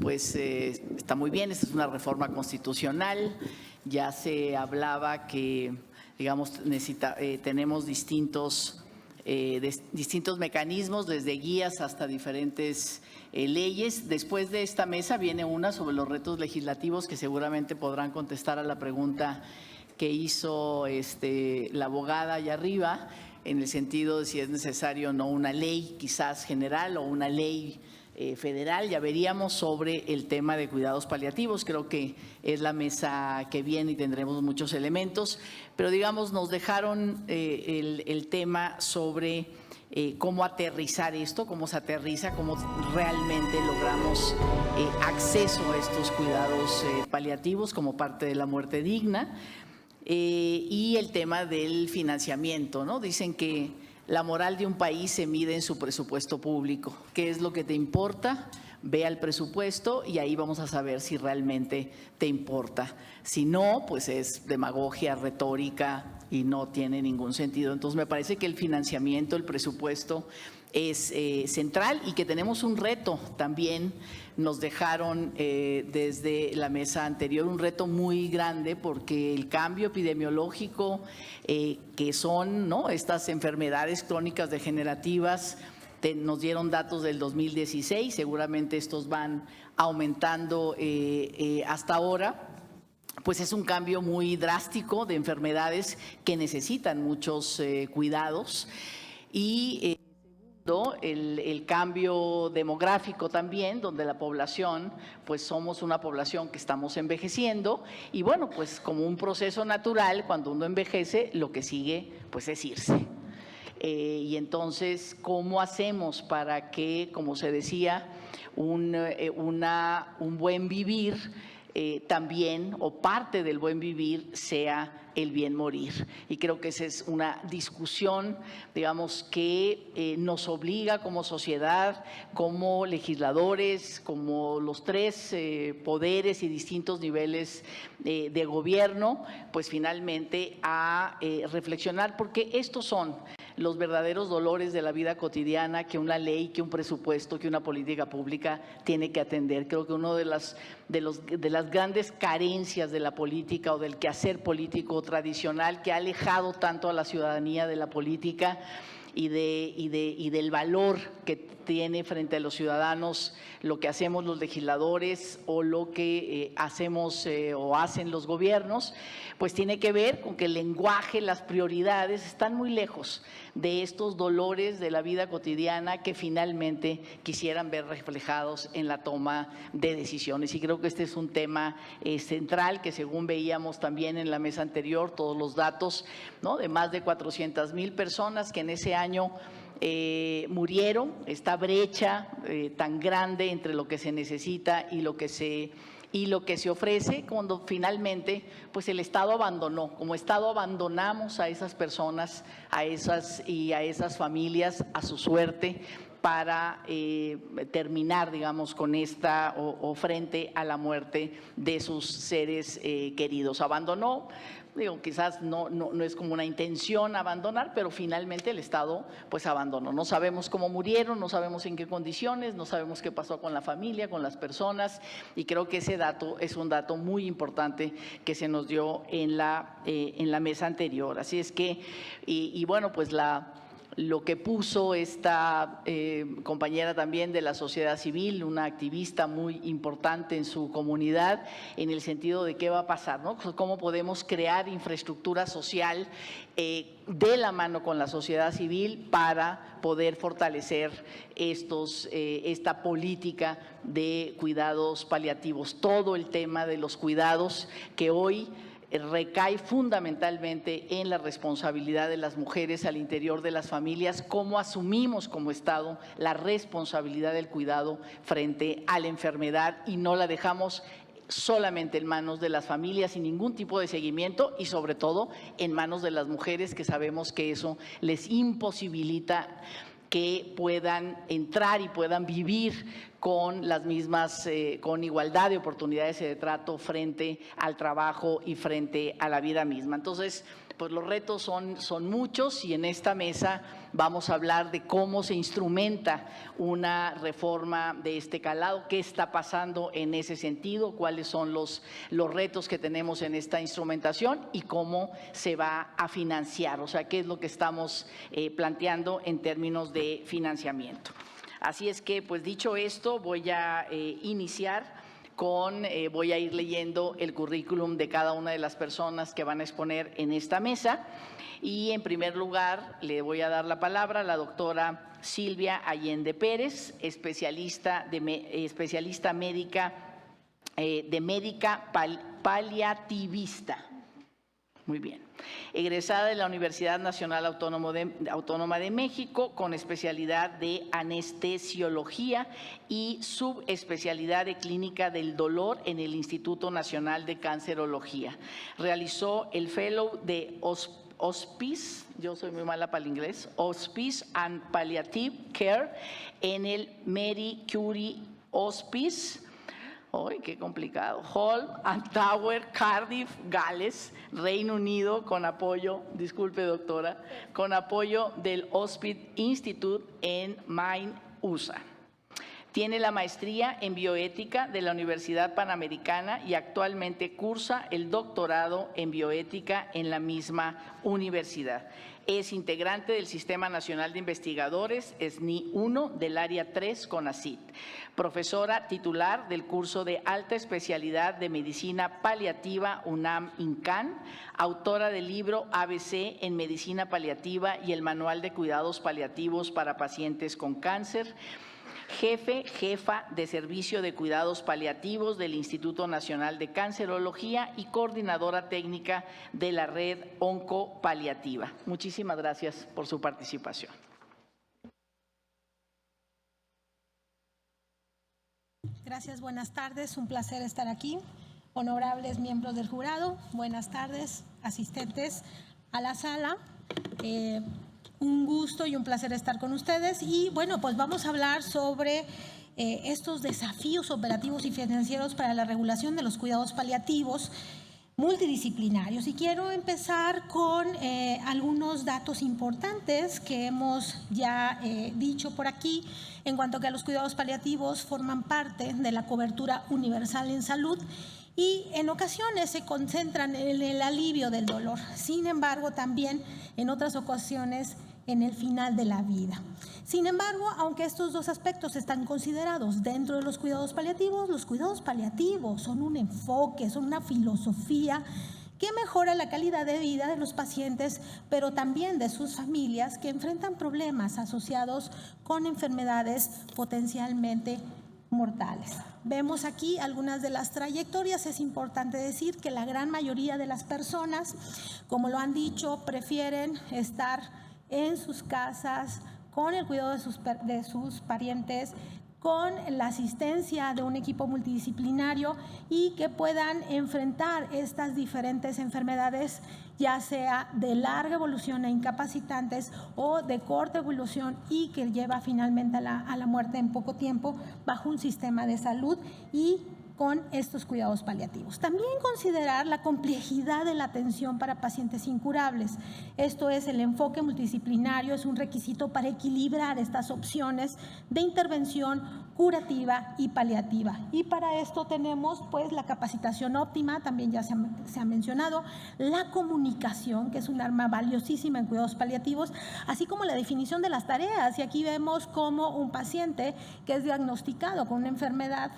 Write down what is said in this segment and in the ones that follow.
pues está muy bien. Esta es una reforma constitucional. Ya se hablaba que, digamos, tenemos distintos mecanismos, desde guías hasta diferentes leyes. Después de esta mesa viene una sobre los retos legislativos, que seguramente podrán contestar a la pregunta que hizo la abogada allá arriba, en el sentido de si es necesario o no una ley quizás general o una ley federal. Ya veríamos sobre el tema de cuidados paliativos. Creo que es la mesa que viene y tendremos muchos elementos, pero digamos nos dejaron el tema sobre cómo aterrizar esto, cómo se aterriza, cómo realmente logramos acceso a estos cuidados paliativos como parte de la muerte digna. Y el tema del financiamiento, ¿no? Dicen que la moral de un país se mide en su presupuesto público. ¿Qué es lo que te importa? Ve al presupuesto y ahí vamos a saber si realmente te importa. Si no, pues es demagogia, retórica y no tiene ningún sentido. Entonces me parece que el financiamiento, el presupuesto es central, y que tenemos un reto también. Nos dejaron desde la mesa anterior un reto muy grande, porque el cambio epidemiológico que son, ¿no?, estas enfermedades crónicas degenerativas, nos dieron datos del 2016, seguramente estos van aumentando hasta ahora. Pues es un cambio muy drástico de enfermedades que necesitan muchos cuidados. Y el cambio demográfico también, donde la población, pues somos una población que estamos envejeciendo, y bueno, pues como un proceso natural, cuando uno envejece, lo que sigue pues es irse. Y entonces, ¿cómo hacemos para que, como se decía, un buen vivir también, o parte del buen vivir, sea el bien morir? Y creo que esa es una discusión, digamos, que nos obliga como sociedad, como legisladores, como los tres poderes y distintos niveles de gobierno, pues finalmente a reflexionar, porque estos son los verdaderos dolores de la vida cotidiana que una ley, que un presupuesto, que una política pública tiene que atender. Creo que una de las grandes carencias de la política o del quehacer político tradicional, que ha alejado tanto a la ciudadanía de la política y del valor que tiene frente a los ciudadanos lo que hacemos los legisladores o lo que hacemos o hacen los gobiernos, pues tiene que ver con que el lenguaje, las prioridades están muy lejos de estos dolores de la vida cotidiana que finalmente quisieran ver reflejados en la toma de decisiones. Y creo que este es un tema central, que según veíamos también en la mesa anterior, todos los datos, ¿no?, de más de 400,000 personas que en ese año murieron, esta brecha tan grande entre lo que se necesita y lo que se ofrece, cuando finalmente pues el Estado abandonó. Como Estado abandonamos a esas personas, a esas familias a su suerte, para terminar, digamos, con esta o frente a la muerte de sus seres queridos. Abandonó. Digo, quizás no es como una intención abandonar, pero finalmente el Estado pues abandonó. No sabemos cómo murieron, no sabemos en qué condiciones, no sabemos qué pasó con la familia, con las personas, y creo que ese dato es un dato muy importante que se nos dio en la mesa anterior. Así es que, y bueno, pues lo que puso esta compañera también de la sociedad civil, una activista muy importante en su comunidad, en el sentido de qué va a pasar, ¿no? Cómo podemos crear infraestructura social de la mano con la sociedad civil para poder fortalecer esta política de cuidados paliativos. Todo el tema de los cuidados que hoy recae fundamentalmente en la responsabilidad de las mujeres al interior de las familias, cómo asumimos como Estado la responsabilidad del cuidado frente a la enfermedad y no la dejamos solamente en manos de las familias sin ningún tipo de seguimiento, y sobre todo en manos de las mujeres, que sabemos que eso les imposibilita que puedan entrar y puedan vivir con las mismas, con igualdad de oportunidades y de trato frente al trabajo y frente a la vida misma. Entonces, pues los retos son muchos y en esta mesa vamos a hablar de cómo se instrumenta una reforma de este calado, qué está pasando en ese sentido, cuáles son los retos que tenemos en esta instrumentación y cómo se va a financiar, o sea, qué es lo que estamos planteando en términos de financiamiento. Así es que, pues dicho esto, voy a iniciar voy a ir leyendo el currículum de cada una de las personas que van a exponer en esta mesa. Y en primer lugar le voy a dar la palabra a la doctora Silvia Allende Pérez, especialista médica paliativista. Muy bien. Egresada de la Universidad Nacional Autónoma de México con especialidad de anestesiología y subespecialidad de clínica del dolor en el Instituto Nacional de Cancerología. Realizó el Fellow de Hospice, yo soy muy mala para el inglés, Hospice and Palliative Care en el Marie Curie Hospice. ¡Ay, qué complicado! Hall and Tower, Cardiff, Gales, Reino Unido, con apoyo, disculpe doctora, con apoyo del Hospice Institute en Maine, USA. Tiene la maestría en bioética de la Universidad Panamericana y actualmente cursa el doctorado en bioética en la misma universidad. Es integrante del Sistema Nacional de Investigadores, SNI 1, del Área 3, CONACYT. Profesora titular del curso de alta especialidad de Medicina Paliativa UNAM-INCAN, autora del libro ABC en Medicina Paliativa y el Manual de Cuidados Paliativos para Pacientes con Cáncer, jefa de Servicio de Cuidados Paliativos del Instituto Nacional de Cancerología y coordinadora técnica de la Red Oncopaliativa. Muchísimas gracias por su participación. Gracias, buenas tardes, un placer estar aquí. Honorables miembros del jurado, buenas tardes, asistentes a la sala. Un gusto y un placer estar con ustedes y bueno, pues vamos a hablar sobre estos desafíos operativos y financieros para la regulación de los cuidados paliativos multidisciplinarios. Y quiero empezar con algunos datos importantes que hemos ya dicho por aquí en cuanto a que los cuidados paliativos forman parte de la cobertura universal en salud y en ocasiones se concentran en el alivio del dolor. Sin embargo, también en otras ocasiones en el final de la vida. Sin embargo, aunque estos dos aspectos están considerados dentro de los cuidados paliativos son un enfoque, son una filosofía que mejora la calidad de vida de los pacientes, pero también de sus familias que enfrentan problemas asociados con enfermedades potencialmente mortales. Vemos aquí algunas de las trayectorias. Es importante decir que la gran mayoría de las personas, como lo han dicho, prefieren estar en sus casas, con el cuidado de sus parientes, con la asistencia de un equipo multidisciplinario y que puedan enfrentar estas diferentes enfermedades, ya sea de larga evolución e incapacitantes o de corta evolución y que lleva finalmente a la muerte en poco tiempo bajo un sistema de salud y con estos cuidados paliativos. También considerar la complejidad de la atención para pacientes incurables. Esto es, el enfoque multidisciplinario es un requisito para equilibrar estas opciones de intervención curativa y paliativa. Y para esto tenemos pues la capacitación óptima, también ya se ha mencionado, la comunicación, que es un arma valiosísima en cuidados paliativos, así como la definición de las tareas. Y aquí vemos cómo un paciente que es diagnosticado con una enfermedad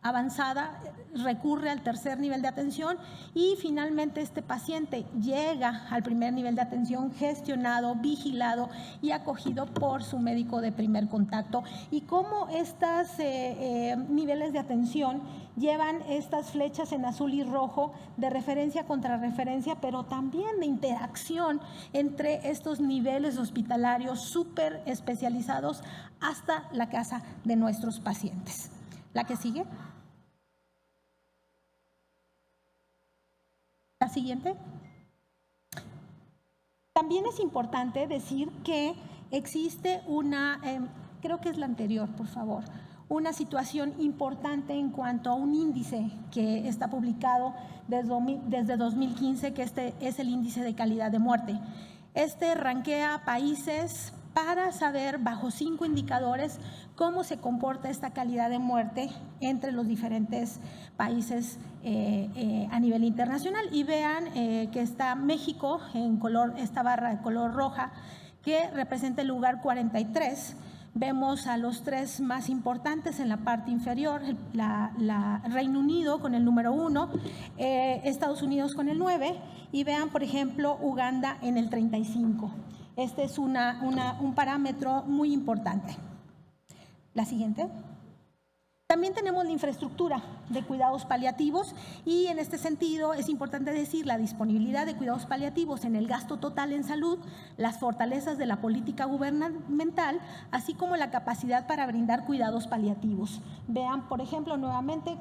avanzada recurre al tercer nivel de atención y finalmente este paciente llega al primer nivel de atención gestionado, vigilado y acogido por su médico de primer contacto. Y cómo estos niveles de atención llevan estas flechas en azul y rojo de referencia contra referencia, pero también de interacción entre estos niveles hospitalarios súper especializados hasta la casa de nuestros pacientes. ¿La que sigue? La siguiente. También es importante decir que existe una, creo que es la anterior, por favor, una situación importante en cuanto a un índice que está publicado desde 2015, que este es el índice de calidad de muerte. Este rankea países para saber, bajo 5 indicadores, cómo se comporta esta calidad de muerte entre los diferentes países a nivel internacional. Y vean que está México en color, esta barra de color roja, que representa el lugar 43. Vemos a los 3 más importantes en la parte inferior, Reino Unido con el número 1, Estados Unidos con el 9, y vean, por ejemplo, Uganda en el 35. Este es un parámetro muy importante. La siguiente. También tenemos la infraestructura de cuidados paliativos y en este sentido es importante decir la disponibilidad de cuidados paliativos en el gasto total en salud, las fortalezas de la política gubernamental, así como la capacidad para brindar cuidados paliativos. Vean, por ejemplo, nuevamente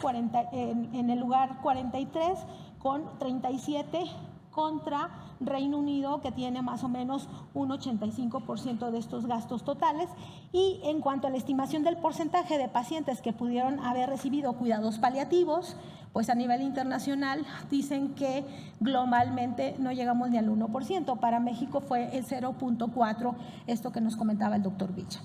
en el lugar 43 con 37 contra Reino Unido, que tiene más o menos un 85% de estos gastos totales. Y en cuanto a la estimación del porcentaje de pacientes que pudieron haber recibido cuidados paliativos, pues a nivel internacional dicen que globalmente no llegamos ni al 1%. Para México fue el 0.4%, esto que nos comentaba el doctor Villa.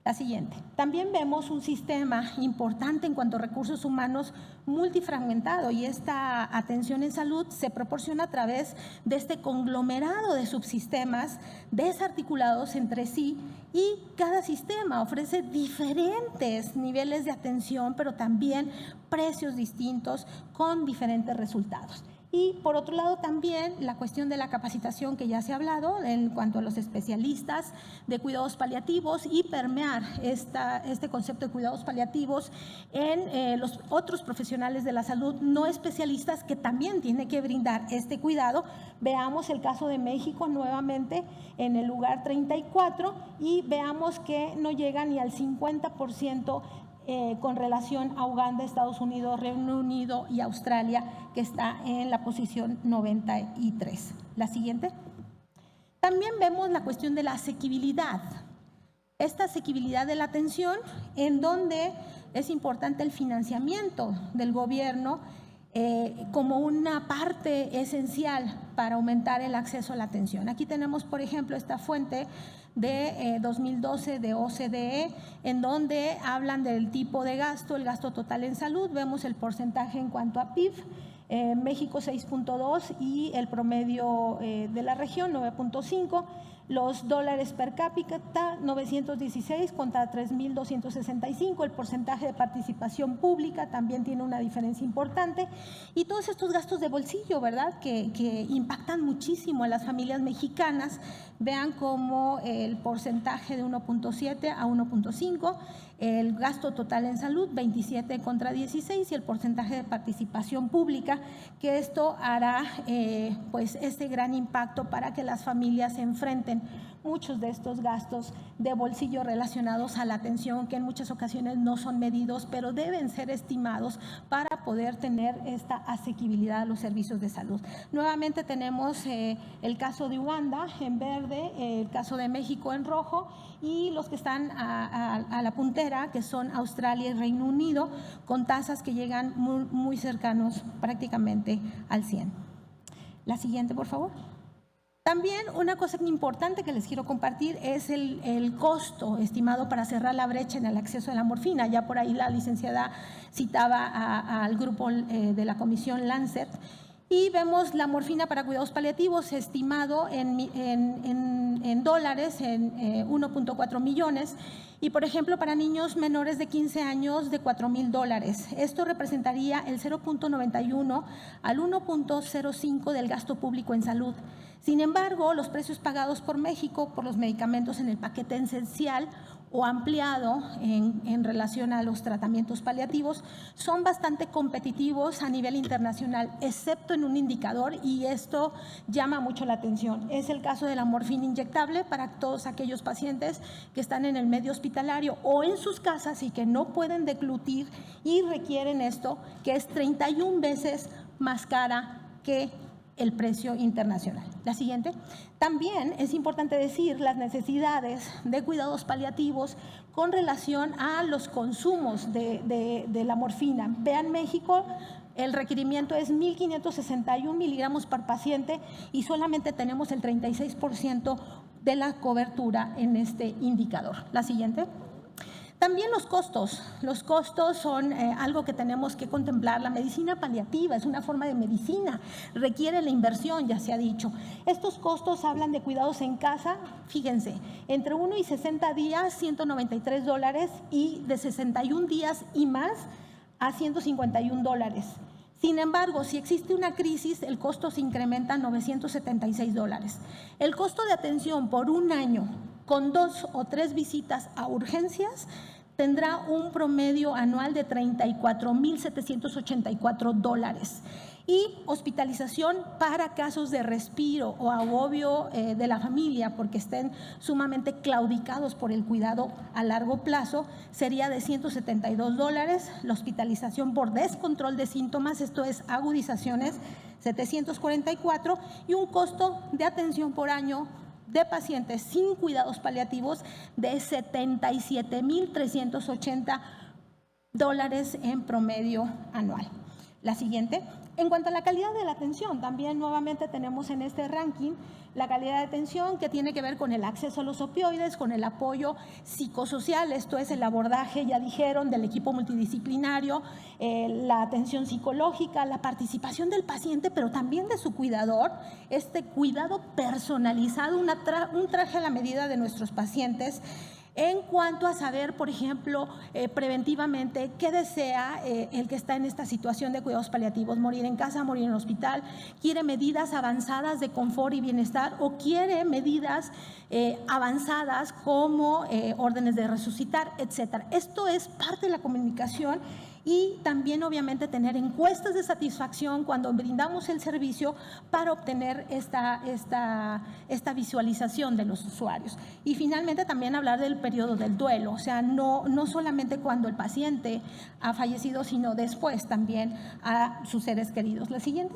La siguiente. También vemos un sistema importante en cuanto a recursos humanos multifragmentado, y esta atención en salud se proporciona a través de este conglomerado de subsistemas desarticulados entre sí, y cada sistema ofrece diferentes niveles de atención, pero también precios distintos con diferentes resultados. Y por otro lado también la cuestión de la capacitación, que ya se ha hablado en cuanto a los especialistas de cuidados paliativos, y permear este concepto de cuidados paliativos en los otros profesionales de la salud no especialistas que también tienen que brindar este cuidado. Veamos el caso de México nuevamente en el lugar 34 y veamos que no llega ni al 50% con relación a Uganda, Estados Unidos, Reino Unido y Australia, que está en la posición 93. La siguiente. También vemos la cuestión de la asequibilidad. Esta asequibilidad de la atención, en donde es importante el financiamiento del gobierno como una parte esencial para aumentar el acceso a la atención. Aquí tenemos, por ejemplo, esta fuente de 2012 de OCDE, en donde hablan del tipo de gasto, el gasto total en salud. Vemos el porcentaje en cuanto a PIB, México 6.2 y el promedio de la región 9.5. Los dólares per cápita 916 contra 3.265. El porcentaje de participación pública también tiene una diferencia importante. Y todos estos gastos de bolsillo, ¿verdad?, que impactan muchísimo a las familias mexicanas. Vean cómo el porcentaje de 1.7 a 1.5, el gasto total en salud 27 contra 16, y el porcentaje de participación pública, que esto hará pues este gran impacto para que las familias se enfrenten muchos de estos gastos de bolsillo relacionados a la atención, que en muchas ocasiones no son medidos, pero deben ser estimados para poder tener esta asequibilidad a los servicios de salud. Nuevamente tenemos el caso de Uganda en verde, el caso de México en rojo, y los que están a la puntera, que son Australia y Reino Unido, con tasas que llegan muy cercanos prácticamente al 100. La siguiente, por favor. También una cosa importante que les quiero compartir es el costo estimado para cerrar la brecha en el acceso a la morfina. Ya por ahí la licenciada citaba al grupo de la Comisión Lancet, y vemos la morfina para cuidados paliativos estimado en dólares, en 1.4 millones, y por ejemplo para niños menores de 15 años de $4,000. Esto representaría el 0.91 al 1.05 del gasto público en salud. Sin embargo, los precios pagados por México por los medicamentos en el paquete esencial o ampliado en relación a los tratamientos paliativos son bastante competitivos a nivel internacional, excepto en un indicador, y esto llama mucho la atención. Es el caso de la morfina inyectable para todos aquellos pacientes que están en el medio hospitalario o en sus casas y que no pueden deglutir y requieren esto, que es 31 veces más cara que el precio internacional. La siguiente. También es importante decir las necesidades de cuidados paliativos con relación a los consumos de la morfina. Vean, México, el requerimiento es 1.561 miligramos por paciente y solamente tenemos el 36% de la cobertura en este indicador. La siguiente. También los costos son algo que tenemos que contemplar. La medicina paliativa es una forma de medicina, requiere la inversión, ya se ha dicho. Estos costos hablan de cuidados en casa, fíjense, entre 1 y 60 días, $193, y de 61 días y más a $151. Sin embargo, si existe una crisis, el costo se incrementa a $976. El costo de atención por un año con 2 o 3 visitas a urgencias tendrá un promedio anual de $34,784. Y hospitalización para casos de respiro o agobio de la familia porque estén sumamente claudicados por el cuidado a largo plazo sería de $172. La hospitalización por descontrol de síntomas, esto es agudizaciones, 744, y un costo de atención por año de pacientes sin cuidados paliativos de $77,380 en promedio anual. La siguiente. En cuanto a la calidad de la atención, también nuevamente tenemos en este ranking la calidad de atención que tiene que ver con el acceso a los opioides, con el apoyo psicosocial, esto es el abordaje, ya dijeron, del equipo multidisciplinario, la atención psicológica, la participación del paciente, pero también de su cuidador, este cuidado personalizado, un traje a la medida de nuestros pacientes. En cuanto a saber, por ejemplo, preventivamente, qué desea el que está en esta situación de cuidados paliativos, morir en casa, morir en el hospital, quiere medidas avanzadas de confort y bienestar o quiere medidas avanzadas como órdenes de resucitar, etcétera. Esto es parte de la comunicación y también obviamente tener encuestas de satisfacción cuando brindamos el servicio para obtener esta visualización de los usuarios. Y finalmente también hablar del periodo del duelo, o sea, no solamente cuando el paciente ha fallecido, sino después también a sus seres queridos. La siguiente.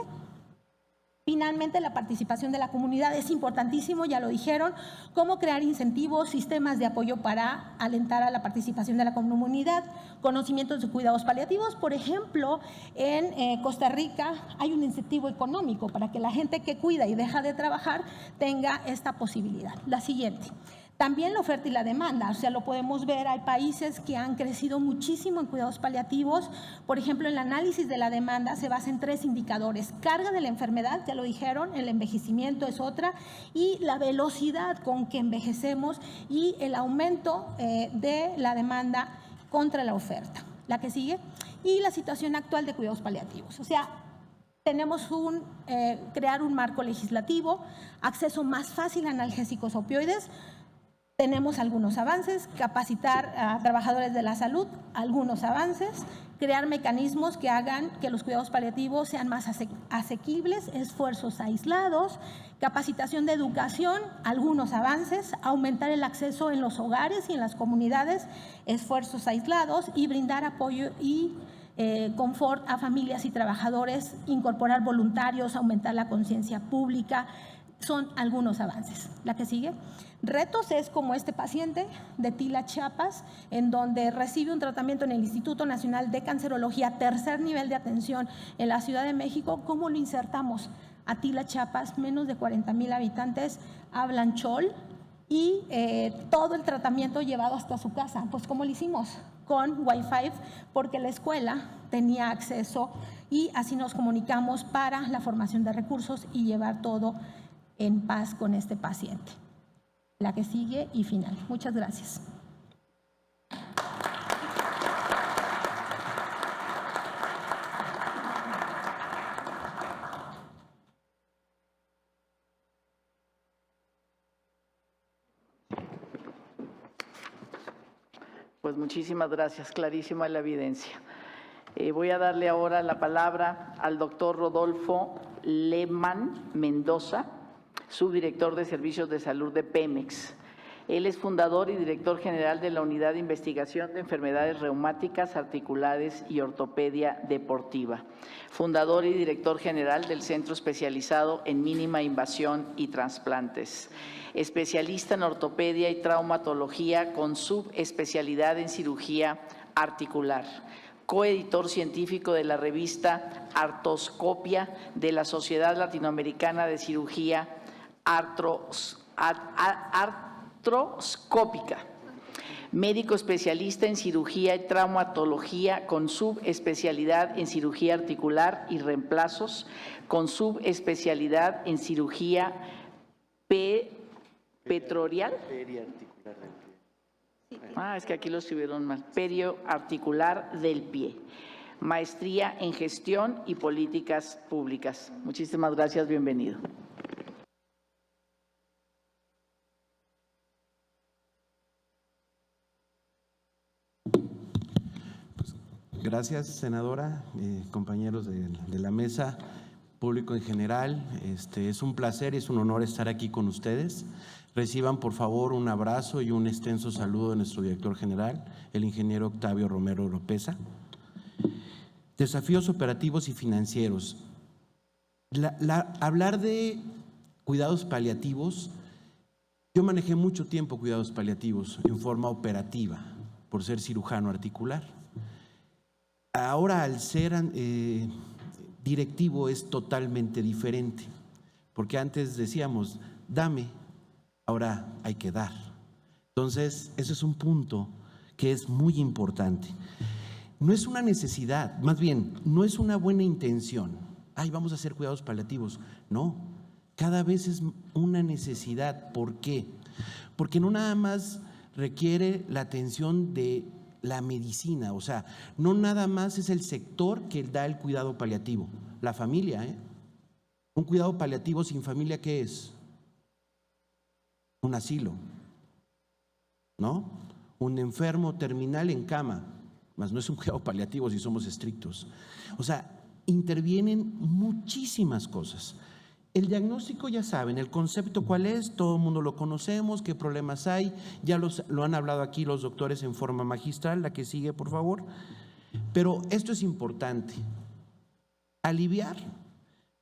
Finalmente, la participación de la comunidad es importantísimo, ya lo dijeron, cómo crear incentivos, sistemas de apoyo para alentar a la participación de la comunidad, conocimientos de cuidados paliativos. Por ejemplo, en Costa Rica hay un incentivo económico para que la gente que cuida y deja de trabajar tenga esta posibilidad. La siguiente. También la oferta y la demanda, o sea, lo podemos ver, hay países que han crecido muchísimo en cuidados paliativos. Por ejemplo, el análisis de la demanda se basa en 3 indicadores. Carga de la enfermedad, ya lo dijeron, el envejecimiento es otra, y la velocidad con que envejecemos y el aumento de la demanda contra la oferta. La que sigue. Y la situación actual de cuidados paliativos, o sea, tenemos crear un marco legislativo, acceso más fácil a analgésicos opioides. Tenemos algunos avances, capacitar a trabajadores de la salud, algunos avances, crear mecanismos que hagan que los cuidados paliativos sean más asequibles, esfuerzos aislados, capacitación de educación, algunos avances, aumentar el acceso en los hogares y en las comunidades, esfuerzos aislados y brindar apoyo y confort a familias y trabajadores, incorporar voluntarios, aumentar la conciencia pública. Son algunos avances. La que sigue. Retos es como este paciente de Tila, Chiapas, en donde recibe un tratamiento en el Instituto Nacional de Cancerología, 3er nivel de atención en la Ciudad de México. ¿Cómo lo insertamos? A Tila, Chiapas, menos de 40,000 habitantes, hablan chol y todo el tratamiento llevado hasta su casa. Pues ¿cómo lo hicimos? Con Wi-Fi, porque la escuela tenía acceso y así nos comunicamos para la formación de recursos y llevar todo en paz con este paciente. La que sigue y final. Muchas gracias. Pues muchísimas gracias, clarísima la evidencia. Voy a darle ahora la palabra al doctor Rodolfo Lehmann Mendoza, subdirector de Servicios de Salud de Pemex. Él es fundador y director general de la Unidad de Investigación de Enfermedades Reumáticas, Articulares y Ortopedia Deportiva. Fundador y director general del Centro Especializado en Mínima Invasión y Trasplantes. Especialista en ortopedia y traumatología con subespecialidad en cirugía articular. Coeditor científico de la revista Artroscopia de la Sociedad Latinoamericana de Cirugía Artroscópica. Médico especialista en cirugía y traumatología con subespecialidad en cirugía articular y reemplazos, con subespecialidad en cirugía petrorial. Es que aquí lo escribieron mal. Perioarticular del pie. Maestría en gestión y políticas públicas. Muchísimas gracias, bienvenido. Gracias, senadora, compañeros de la mesa, público en general. Es un placer y es un honor estar aquí con ustedes. Reciban, por favor, un abrazo y un extenso saludo de nuestro director general, el ingeniero Octavio Romero Oropeza. Desafíos operativos y financieros. Hablar de cuidados paliativos, yo manejé mucho tiempo cuidados paliativos en forma operativa, por ser cirujano articular. Ahora, al ser directivo, es totalmente diferente, porque antes decíamos, dame, ahora hay que dar. Entonces, ese es un punto que es muy importante. No es una necesidad, más bien, no es una buena intención. Vamos a hacer cuidados paliativos. No, cada vez es una necesidad. ¿Por qué? Porque no nada más requiere la atención de la medicina, o sea, no nada más es el sector que da el cuidado paliativo, la familia, Un cuidado paliativo sin familia, ¿qué es? Un asilo, ¿no? Un enfermo terminal en cama, mas no es un cuidado paliativo si somos estrictos. O sea, intervienen muchísimas cosas. El diagnóstico, ya saben, el concepto cuál es, todo el mundo lo conocemos, qué problemas hay, ya lo han hablado aquí los doctores en forma magistral. La que sigue, por favor. Pero esto es importante, aliviar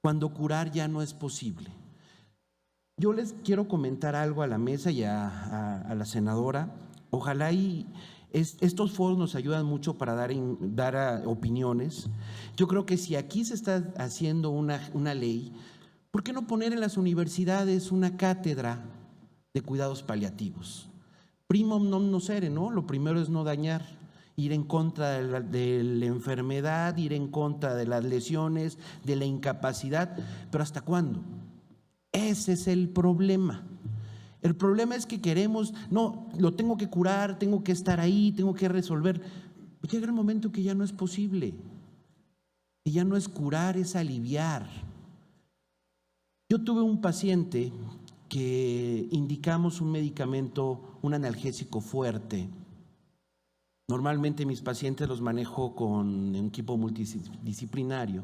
cuando curar ya no es posible. Yo les quiero comentar algo a la mesa y a la senadora. Ojalá estos foros nos ayudan mucho para dar opiniones. Yo creo que si aquí se está haciendo una ley, ¿por qué no poner en las universidades una cátedra de cuidados paliativos? Primum non nocere, ¿no? Lo primero es no dañar, ir en contra de la enfermedad, ir en contra de las lesiones, de la incapacidad. ¿Pero hasta cuándo? Ese es el problema. El problema es que queremos, no, lo tengo que curar, tengo que estar ahí, tengo que resolver. Llega el momento que ya no es posible. Y ya no es curar, es aliviar. Yo tuve un paciente que indicamos un medicamento, un analgésico fuerte. Normalmente mis pacientes los manejo con un equipo multidisciplinario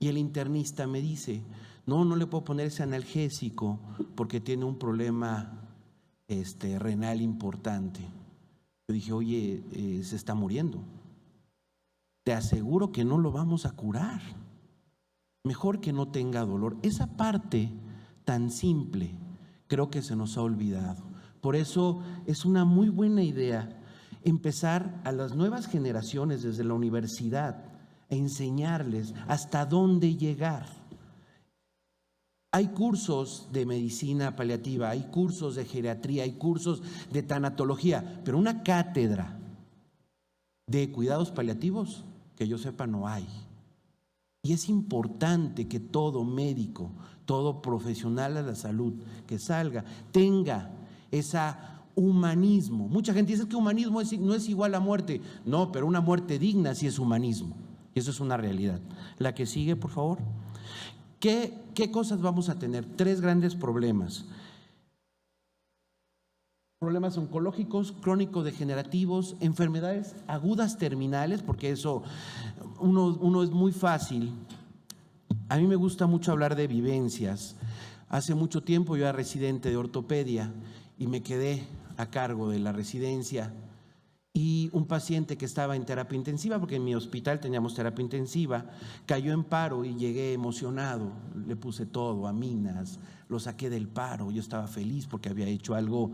y el internista me dice, no le puedo poner ese analgésico porque tiene un problema renal importante. Yo dije, oye, se está muriendo. Te aseguro que no lo vamos a curar. Mejor que no tenga dolor. Esa parte tan simple creo que se nos ha olvidado. Por eso es una muy buena idea empezar a las nuevas generaciones desde la universidad a enseñarles hasta dónde llegar. Hay cursos de medicina paliativa, hay cursos de geriatría, hay cursos de tanatología, pero una cátedra de cuidados paliativos, que yo sepa, no hay. Y es importante que todo médico, todo profesional de la salud que salga, tenga ese humanismo. Mucha gente dice que humanismo no es igual a muerte. No, pero una muerte digna sí es humanismo. Y eso es una realidad. La que sigue, por favor. ¿Qué cosas vamos a tener? 3 grandes problemas. Problemas oncológicos, crónico-degenerativos, enfermedades agudas terminales, porque eso uno es muy fácil. A mí me gusta mucho hablar de vivencias. Hace mucho tiempo yo era residente de ortopedia y me quedé a cargo de la residencia y un paciente que estaba en terapia intensiva, porque en mi hospital teníamos terapia intensiva, cayó en paro y llegué emocionado, le puse todo, aminas, lo saqué del paro, yo estaba feliz porque había hecho algo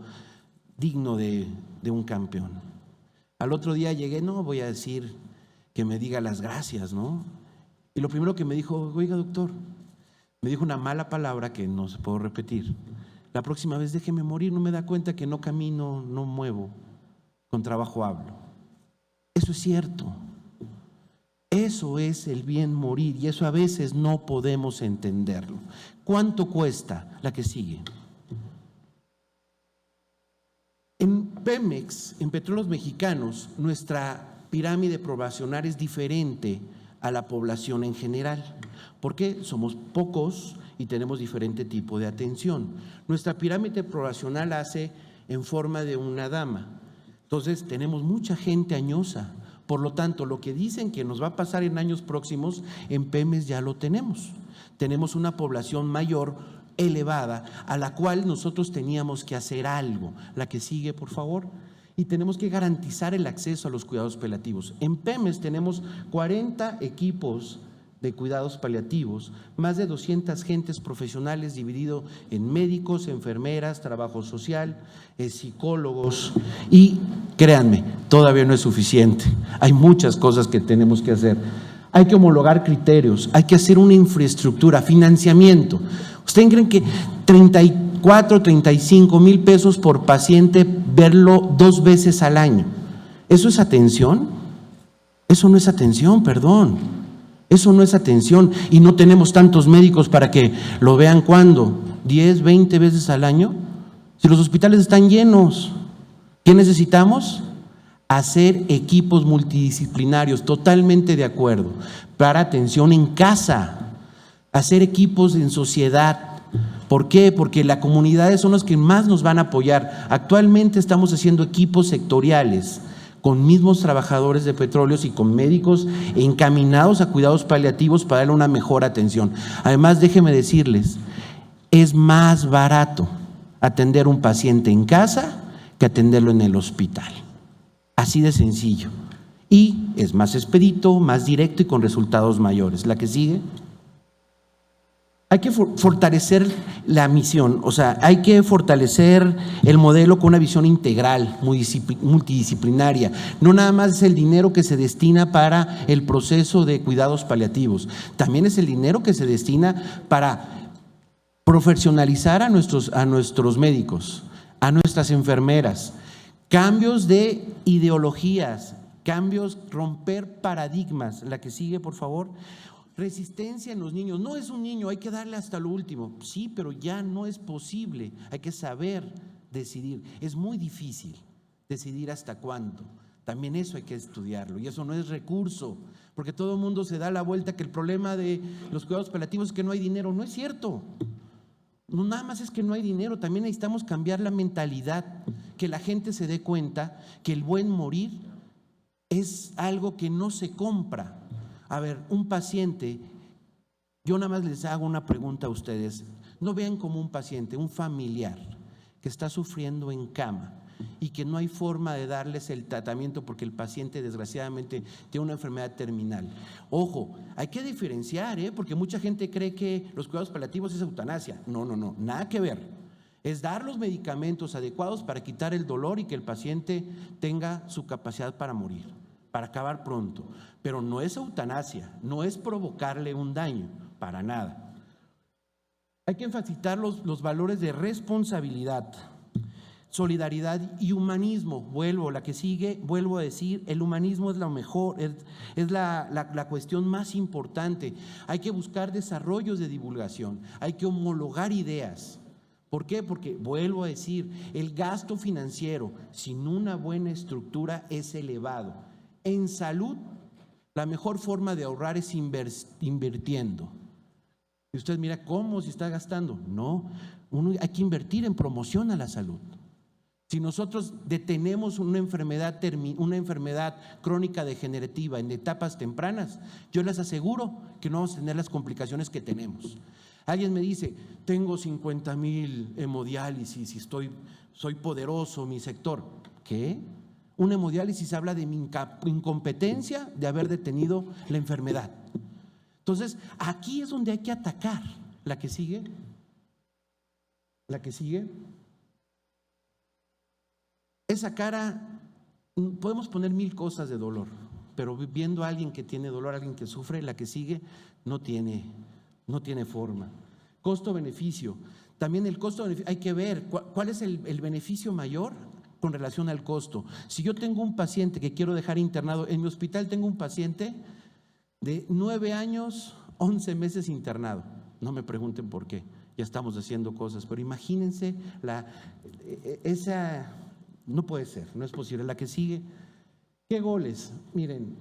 digno de un campeón. Al otro día llegué, no voy a decir que me diga las gracias, ¿no? Y lo primero que me dijo, oiga doctor, me dijo una mala palabra que no se puedo repetir. La próxima vez déjeme morir, no me da cuenta que no camino, no muevo, con trabajo hablo. Eso es cierto. Eso es el bien morir y eso a veces no podemos entenderlo. ¿Cuánto cuesta? La que sigue. En Pemex, en Petróleos Mexicanos, nuestra pirámide poblacional es diferente a la población en general. ¿Por qué? Somos pocos y tenemos diferente tipo de atención. Nuestra pirámide poblacional hace en forma de una dama. Entonces tenemos mucha gente añosa. Por lo tanto, lo que dicen que nos va a pasar en años próximos, en Pemex ya lo tenemos. Tenemos una población mayor, elevada, a la cual nosotros teníamos que hacer algo. La que sigue, por favor. Y tenemos que garantizar el acceso a los cuidados paliativos. En Pemex tenemos 40 equipos de cuidados paliativos, más de 200 gentes profesionales dividido en médicos, enfermeras, trabajo social, psicólogos y créanme, todavía no es suficiente. Hay muchas cosas que tenemos que hacer. Hay que homologar criterios, hay que hacer una infraestructura, financiamiento. ¿Ustedes creen que 34, 35 mil pesos por paciente verlo 2 veces al año? ¿Eso es atención? Eso no es atención, perdón. Eso no es atención y no tenemos tantos médicos para que lo vean cuando, 10, 20 veces al año. Si los hospitales están llenos, ¿qué necesitamos? Hacer equipos multidisciplinarios, totalmente de acuerdo, para atención en casa, hacer equipos en sociedad. ¿Por qué? Porque las comunidades son los que más nos van a apoyar. Actualmente estamos haciendo equipos sectoriales con mismos trabajadores de petróleos y con médicos encaminados a cuidados paliativos para darle una mejor atención. Además, déjenme decirles, es más barato atender a un paciente en casa que atenderlo en el hospital. Así de sencillo. Y es más expedito, más directo y con resultados mayores. La que sigue. Hay que fortalecer la misión, o sea, hay que fortalecer el modelo con una visión integral, multidisciplinaria. No nada más es el dinero que se destina para el proceso de cuidados paliativos, también es el dinero que se destina para profesionalizar a nuestros médicos, a nuestras enfermeras. Cambios de ideologías, cambios, romper paradigmas. La que sigue, por favor. Resistencia en los niños. No es un niño, hay que darle hasta lo último. Sí, pero ya no es posible. Hay que saber decidir. Es muy difícil decidir hasta cuándo. También eso hay que estudiarlo y eso no es recurso, porque todo el mundo se da la vuelta que el problema de los cuidados paliativos es que no hay dinero. No es cierto. No nada más es que no hay dinero, también necesitamos cambiar la mentalidad, que la gente se dé cuenta que el buen morir es algo que no se compra. A ver, un paciente, yo nada más les hago una pregunta a ustedes, no vean como un paciente, un familiar que está sufriendo en cama y que no hay forma de darles el tratamiento porque el paciente desgraciadamente tiene una enfermedad terminal. Ojo, hay que diferenciar, porque mucha gente cree que los cuidados paliativos es eutanasia. No, nada que ver. Es dar los medicamentos adecuados para quitar el dolor y que el paciente tenga su capacidad para morir, para acabar pronto. Pero no es eutanasia, no es provocarle un daño, para nada. Hay que enfatizar los valores de responsabilidad, solidaridad y humanismo. La que sigue, vuelvo a decir, el humanismo es lo mejor, es la cuestión más importante. Hay que buscar desarrollos de divulgación, hay que homologar ideas. ¿Por qué? Porque, vuelvo a decir, el gasto financiero sin una buena estructura es elevado. En salud, la mejor forma de ahorrar es invirtiendo. Y usted mira, ¿cómo se está gastando? No, hay que invertir en promoción a la salud. Si nosotros detenemos una enfermedad crónica degenerativa en etapas tempranas, yo les aseguro que no vamos a tener las complicaciones que tenemos. Alguien me dice, tengo 50,000 hemodiálisis y soy poderoso, mi sector. ¿Qué? Un hemodiálisis habla de mi incompetencia de haber detenido la enfermedad. Entonces, aquí es donde hay que atacar. La que sigue. La que sigue. Esa cara, podemos poner 1000 cosas de dolor, pero viendo a alguien que tiene dolor, a alguien que sufre, la que sigue no tiene forma. Costo-beneficio. También el costo-beneficio, hay que ver cuál es el beneficio mayor con relación al costo. Si yo tengo un paciente que quiero dejar internado, en mi hospital tengo un paciente de 9 años, 11 meses internado. No me pregunten por qué, ya estamos haciendo cosas, pero imagínense esa... No puede ser, no es posible. La que sigue, ¿qué goles? Miren,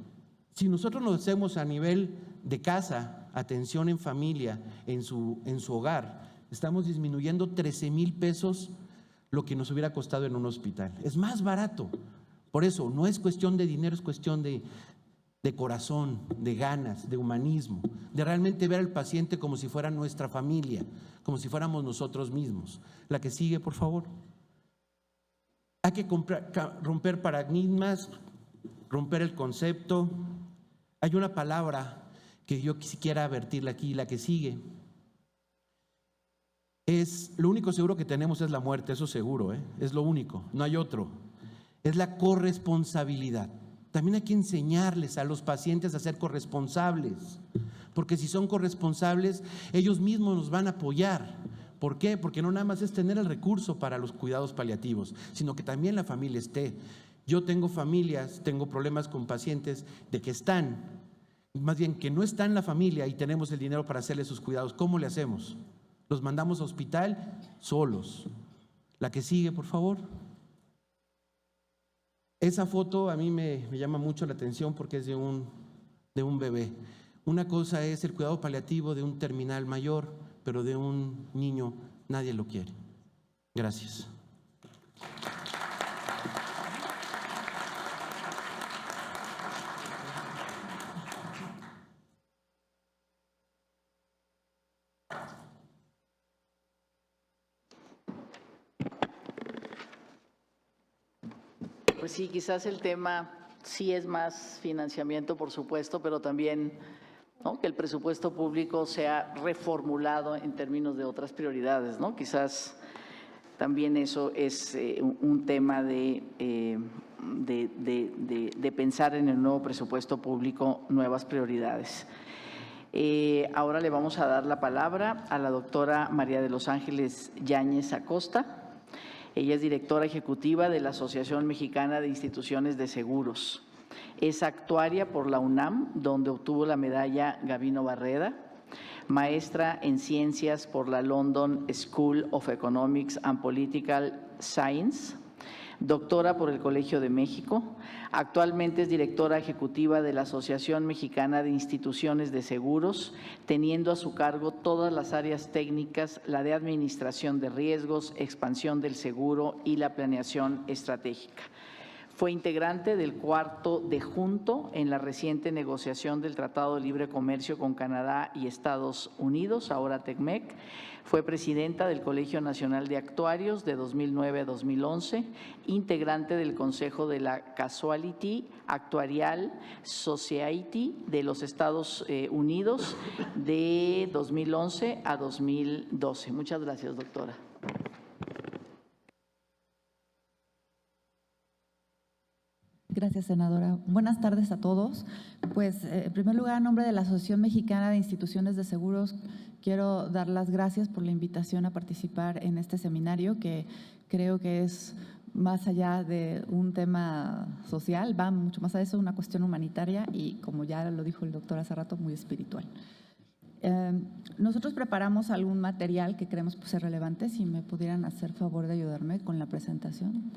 si nosotros lo hacemos a nivel de casa, atención en familia, en su hogar, estamos disminuyendo 13,000 pesos lo que nos hubiera costado en un hospital. Es más barato. Por eso, no es cuestión de dinero, es cuestión de corazón, de ganas, de humanismo, de realmente ver al paciente como si fuera nuestra familia, como si fuéramos nosotros mismos. La que sigue, por favor. Hay que romper paradigmas, romper el concepto. Hay una palabra que yo quisiera advertirle aquí, la que sigue. Lo único seguro que tenemos es la muerte, eso seguro, es lo único, no hay otro. Es la corresponsabilidad. También hay que enseñarles a los pacientes a ser corresponsables, porque si son corresponsables, ellos mismos nos van a apoyar. ¿Por qué? Porque no nada más es tener el recurso para los cuidados paliativos, sino que también la familia esté. Yo tengo familias, tengo problemas con pacientes de que están, más bien que no está en la familia y tenemos el dinero para hacerle sus cuidados. ¿Cómo le hacemos? ¿Los mandamos a hospital? Solos. La que sigue, por favor. Esa foto a mí me llama mucho la atención porque es de un bebé. Una cosa es el cuidado paliativo de un terminal mayor, pero de un niño nadie lo quiere. Gracias. Pues sí, quizás el tema sí es más financiamiento, por supuesto, pero también, ¿no?, que el presupuesto público sea reformulado en términos de otras prioridades, ¿no? Quizás también eso es un tema de pensar en el nuevo presupuesto público nuevas prioridades. Ahora le vamos a dar la palabra a la doctora María de los Ángeles Yáñez Acosta. Ella es directora ejecutiva de la Asociación Mexicana de Instituciones de Seguros. Es actuaria por la UNAM, donde obtuvo la medalla Gabino Barreda, maestra en ciencias por la London School of Economics and Political Science, doctora por el Colegio de México. Actualmente es directora ejecutiva de la Asociación Mexicana de Instituciones de Seguros, teniendo a su cargo todas las áreas técnicas, la de administración de riesgos, expansión del seguro y la planeación estratégica. Fue integrante del cuarto de junto en la reciente negociación del Tratado de Libre Comercio con Canadá y Estados Unidos, ahora TECMEC. Fue presidenta del Colegio Nacional de Actuarios de 2009 a 2011, integrante del Consejo de la Casualty Actuarial Society de los Estados Unidos de 2011 a 2012. Muchas gracias, doctora. Gracias, senadora. Buenas tardes a todos. Pues, en primer lugar, en nombre de la Asociación Mexicana de Instituciones de Seguros, quiero dar las gracias por la invitación a participar en este seminario, que creo que es más allá de un tema social, va mucho más a eso, una cuestión humanitaria y, como ya lo dijo el doctor hace rato, muy espiritual. Nosotros preparamos algún material que creemos ser relevante. Si me pudieran hacer favor de ayudarme con la presentación.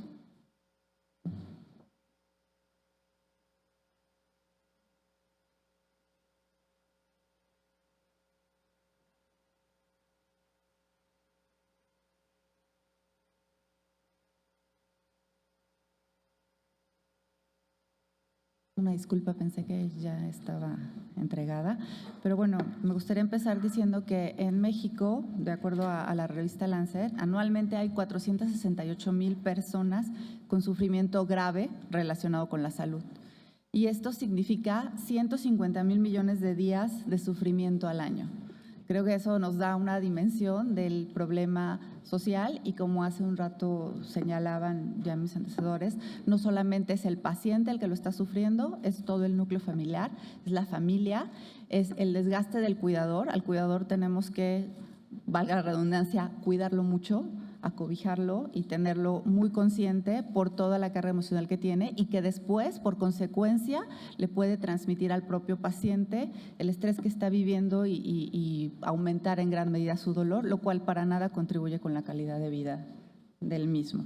Una disculpa, pensé que ya estaba entregada. Pero bueno, me gustaría empezar diciendo que en México, de acuerdo a la revista Lancet, anualmente hay 468,000 personas con sufrimiento grave relacionado con la salud. Y esto significa 150,000 millones de días de sufrimiento al año. Creo que eso nos da una dimensión del problema social y, como hace un rato señalaban ya mis antecesores, no solamente es el paciente el que lo está sufriendo, es todo el núcleo familiar, es la familia, es el desgaste del cuidador. Al cuidador tenemos que, valga la redundancia, cuidarlo mucho, acobijarlo y tenerlo muy consciente por toda la carga emocional que tiene y que después, por consecuencia, le puede transmitir al propio paciente el estrés que está viviendo y aumentar en gran medida su dolor, lo cual para nada contribuye con la calidad de vida del mismo.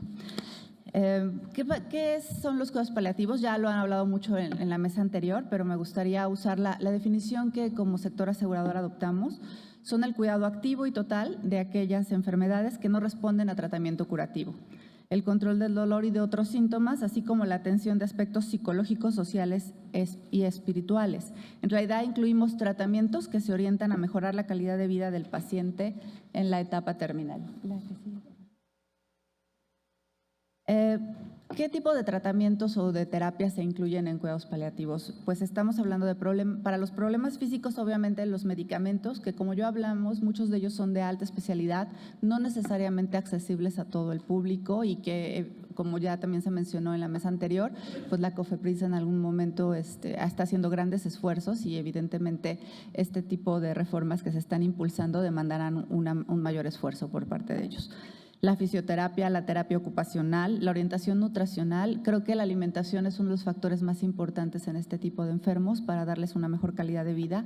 ¿Qué son los cuidados paliativos? Ya lo han hablado mucho en la mesa anterior, pero me gustaría usar la definición que como sector asegurador adoptamos. Son el cuidado activo y total de aquellas enfermedades que no responden a tratamiento curativo, el control del dolor y de otros síntomas, así como la atención de aspectos psicológicos, sociales y espirituales. En realidad incluimos tratamientos que se orientan a mejorar la calidad de vida del paciente en la etapa terminal. ¿Qué tipo de tratamientos o de terapias se incluyen en cuidados paliativos? Pues estamos hablando de para los problemas físicos, obviamente los medicamentos, que como ya hablamos, muchos de ellos son de alta especialidad, no necesariamente accesibles a todo el público y que, como ya también se mencionó en la mesa anterior, pues la COFEPRIS en algún momento está haciendo grandes esfuerzos y evidentemente este tipo de reformas que se están impulsando demandarán un mayor esfuerzo por parte de ellos. La fisioterapia, la terapia ocupacional, la orientación nutricional. Creo que la alimentación es uno de los factores más importantes en este tipo de enfermos para darles una mejor calidad de vida.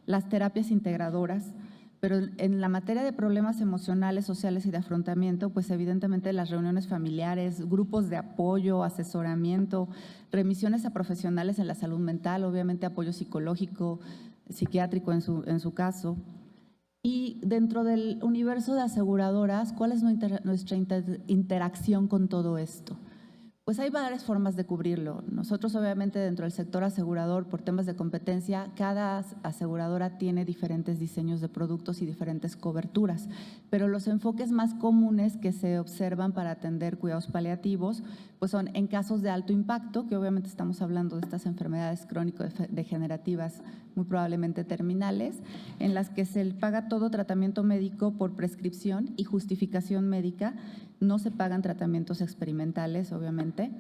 Las terapias integradoras, pero en la materia de problemas emocionales, sociales y de afrontamiento, pues evidentemente las reuniones familiares, grupos de apoyo, asesoramiento, remisiones a profesionales en la salud mental, obviamente apoyo psicológico, psiquiátrico en su caso. Y dentro del universo de aseguradoras, ¿cuál es nuestra interacción con todo esto? Pues hay varias formas de cubrirlo. Nosotros, obviamente, dentro del sector asegurador, por temas de competencia, cada aseguradora tiene diferentes diseños de productos y diferentes coberturas, pero los enfoques más comunes que se observan para atender cuidados paliativos pues son en casos de alto impacto, que obviamente estamos hablando de estas enfermedades crónico-degenerativas muy probablemente terminales, en las que se paga todo tratamiento médico por prescripción y justificación médica. No se pagan tratamientos experimentales, obviamente.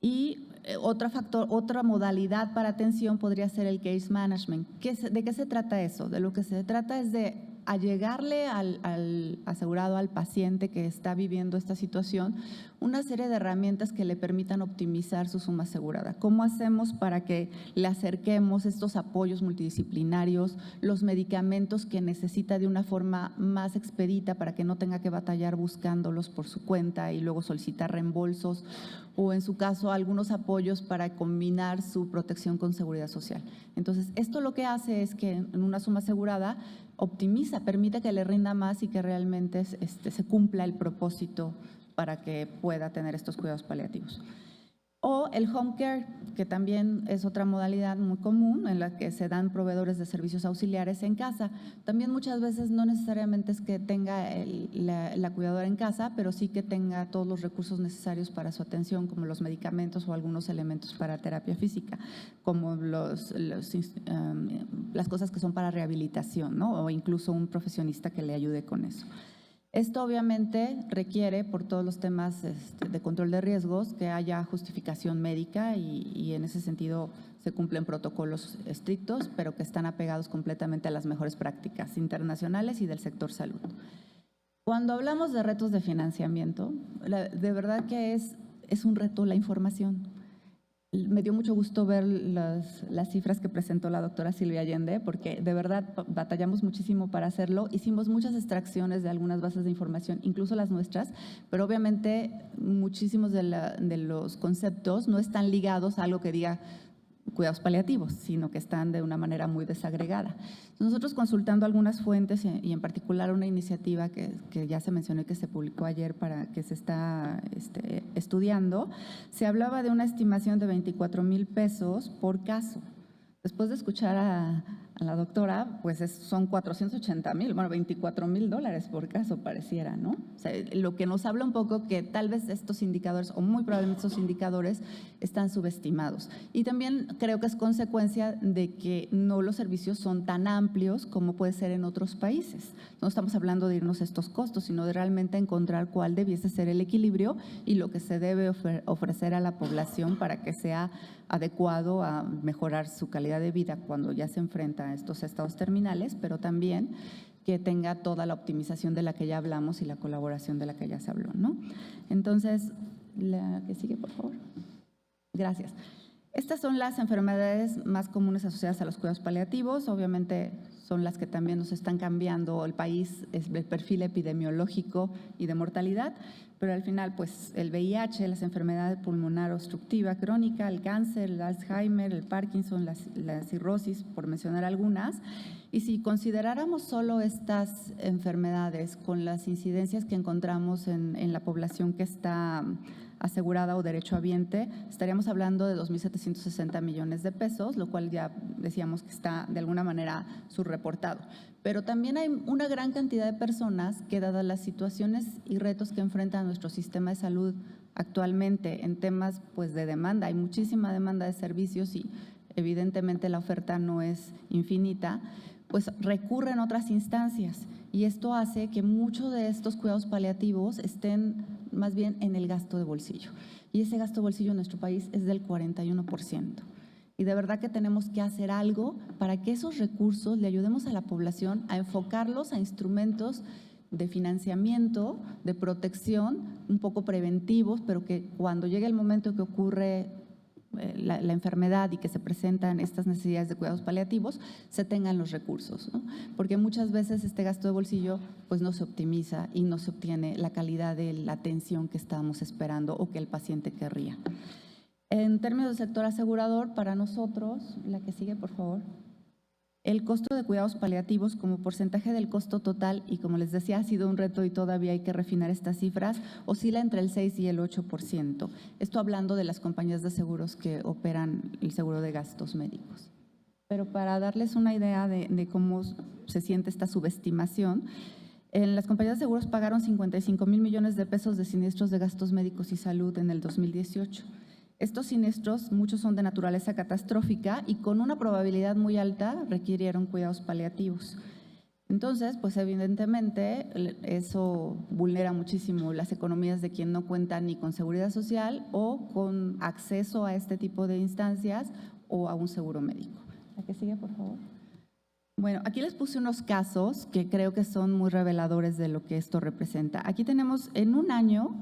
Y otra modalidad para atención podría ser el case management. ¿De qué se trata eso? De lo que se trata es de allegarle al asegurado, al paciente que está viviendo esta situación, una serie de herramientas que le permitan optimizar su suma asegurada. ¿Cómo hacemos para que le acerquemos estos apoyos multidisciplinarios, los medicamentos que necesita de una forma más expedita para que no tenga que batallar buscándolos por su cuenta y luego solicitar reembolsos, o en su caso algunos apoyos para combinar su protección con seguridad social? Entonces, esto lo que hace es que en una suma asegurada optimiza, permite que le rinda más y que realmente se cumpla el propósito para que pueda tener estos cuidados paliativos. O el home care, que también es otra modalidad muy común en la que se dan proveedores de servicios auxiliares en casa. También muchas veces no necesariamente es que tenga la cuidadora en casa, pero sí que tenga todos los recursos necesarios para su atención, como los medicamentos o algunos elementos para terapia física, como las cosas que son para rehabilitación, ¿no? O incluso un profesionista que le ayude con eso. Esto obviamente requiere, por todos los temas de control de riesgos, que haya justificación médica y en ese sentido se cumplen protocolos estrictos, pero que están apegados completamente a las mejores prácticas internacionales y del sector salud. Cuando hablamos de retos de financiamiento, de verdad que es un reto la información. Me dio mucho gusto ver las cifras que presentó la doctora Silvia Allende, porque de verdad batallamos muchísimo para hacerlo. Hicimos muchas extracciones de algunas bases de información, incluso las nuestras, pero obviamente muchísimos de los conceptos no están ligados a algo que diga cuidados paliativos, sino que están de una manera muy desagregada. Nosotros consultando algunas fuentes y en particular una iniciativa que ya se mencionó y que se publicó ayer para que se está estudiando, se hablaba de una estimación de 24,000 pesos por caso. Después de escuchar a la doctora, pues son 480,000, bueno, $24,000 por caso pareciera, ¿no? O sea, lo que nos habla un poco que tal vez estos indicadores, o muy probablemente estos indicadores, están subestimados. Y también creo que es consecuencia de que no los servicios son tan amplios como puede ser en otros países. No estamos hablando de irnos a estos costos, sino de realmente encontrar cuál debiese ser el equilibrio y lo que se debe ofrecer a la población para que sea adecuado a mejorar su calidad de vida cuando ya se enfrenta a estos estados terminales, pero también que tenga toda la optimización de la que ya hablamos y la colaboración de la que ya se habló, ¿no? Entonces, la que sigue, por favor. Gracias. Estas son las enfermedades más comunes asociadas a los cuidados paliativos. Obviamente son las que también nos están cambiando el país, el perfil epidemiológico y de mortalidad, pero al final pues el VIH, las enfermedades pulmonar obstructiva crónica, el cáncer, el Alzheimer, el Parkinson, la cirrosis, por mencionar algunas. Y si consideráramos solo estas enfermedades con las incidencias que encontramos en la población que está asegurada o derechohabiente, estaríamos hablando de 2.760 millones de pesos, lo cual ya decíamos que está de alguna manera subreportado. Pero también hay una gran cantidad de personas que, dadas las situaciones y retos que enfrenta nuestro sistema de salud actualmente en temas pues, de demanda, hay muchísima demanda de servicios y evidentemente la oferta no es infinita, pues recurren a otras instancias y esto hace que muchos de estos cuidados paliativos estén más bien en el gasto de bolsillo. Y ese gasto de bolsillo en nuestro país es del 41%. Y de verdad que tenemos que hacer algo para que esos recursos le ayudemos a la población a enfocarlos a instrumentos de financiamiento, de protección, un poco preventivos, pero que cuando llegue el momento que ocurre la enfermedad y que se presentan estas necesidades de cuidados paliativos, se tengan los recursos, ¿no? Porque muchas veces este gasto de bolsillo pues no se optimiza y no se obtiene la calidad de la atención que estábamos esperando o que el paciente querría. En términos del sector asegurador, para nosotros, la que sigue, por favor, el costo de cuidados paliativos como porcentaje del costo total, y como les decía, ha sido un reto y todavía hay que refinar estas cifras, oscila entre el 6 y el 8%. Esto hablando de las compañías de seguros que operan el seguro de gastos médicos. Pero para darles una idea de cómo se siente esta subestimación, las compañías de seguros pagaron 55,000 millones de pesos de siniestros de gastos médicos y salud en el 2018. Estos siniestros, muchos son de naturaleza catastrófica y con una probabilidad muy alta requirieron cuidados paliativos. Entonces, pues evidentemente eso vulnera muchísimo las economías de quien no cuenta ni con seguridad social o con acceso a este tipo de instancias o a un seguro médico. La que sigue, por favor. Bueno, aquí les puse unos casos que creo que son muy reveladores de lo que esto representa. Aquí tenemos en un año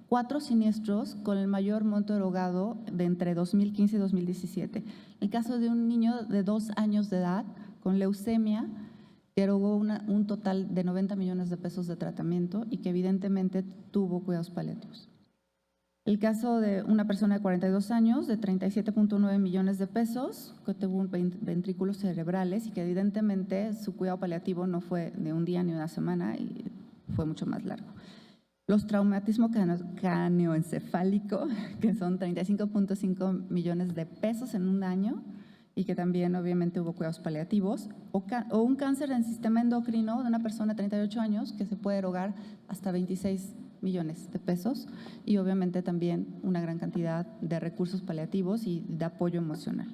4 siniestros con el mayor monto erogado de entre 2015 y 2017. El caso de un niño de 2 años de edad con leucemia que erogó un total de 90 millones de pesos de tratamiento y que evidentemente tuvo cuidados paliativos. El caso de una persona de 42 años de 37.9 millones de pesos que tuvo ventrículos cerebrales y que evidentemente su cuidado paliativo no fue de un día ni una semana y fue mucho más largo. Los traumatismo craneoencefálico, que son 35.5 millones de pesos en un año y que también obviamente hubo cuidados paliativos, o un cáncer en sistema endocrino de una persona de 38 años que se puede erogar hasta 26 millones de pesos y obviamente también una gran cantidad de recursos paliativos y de apoyo emocional.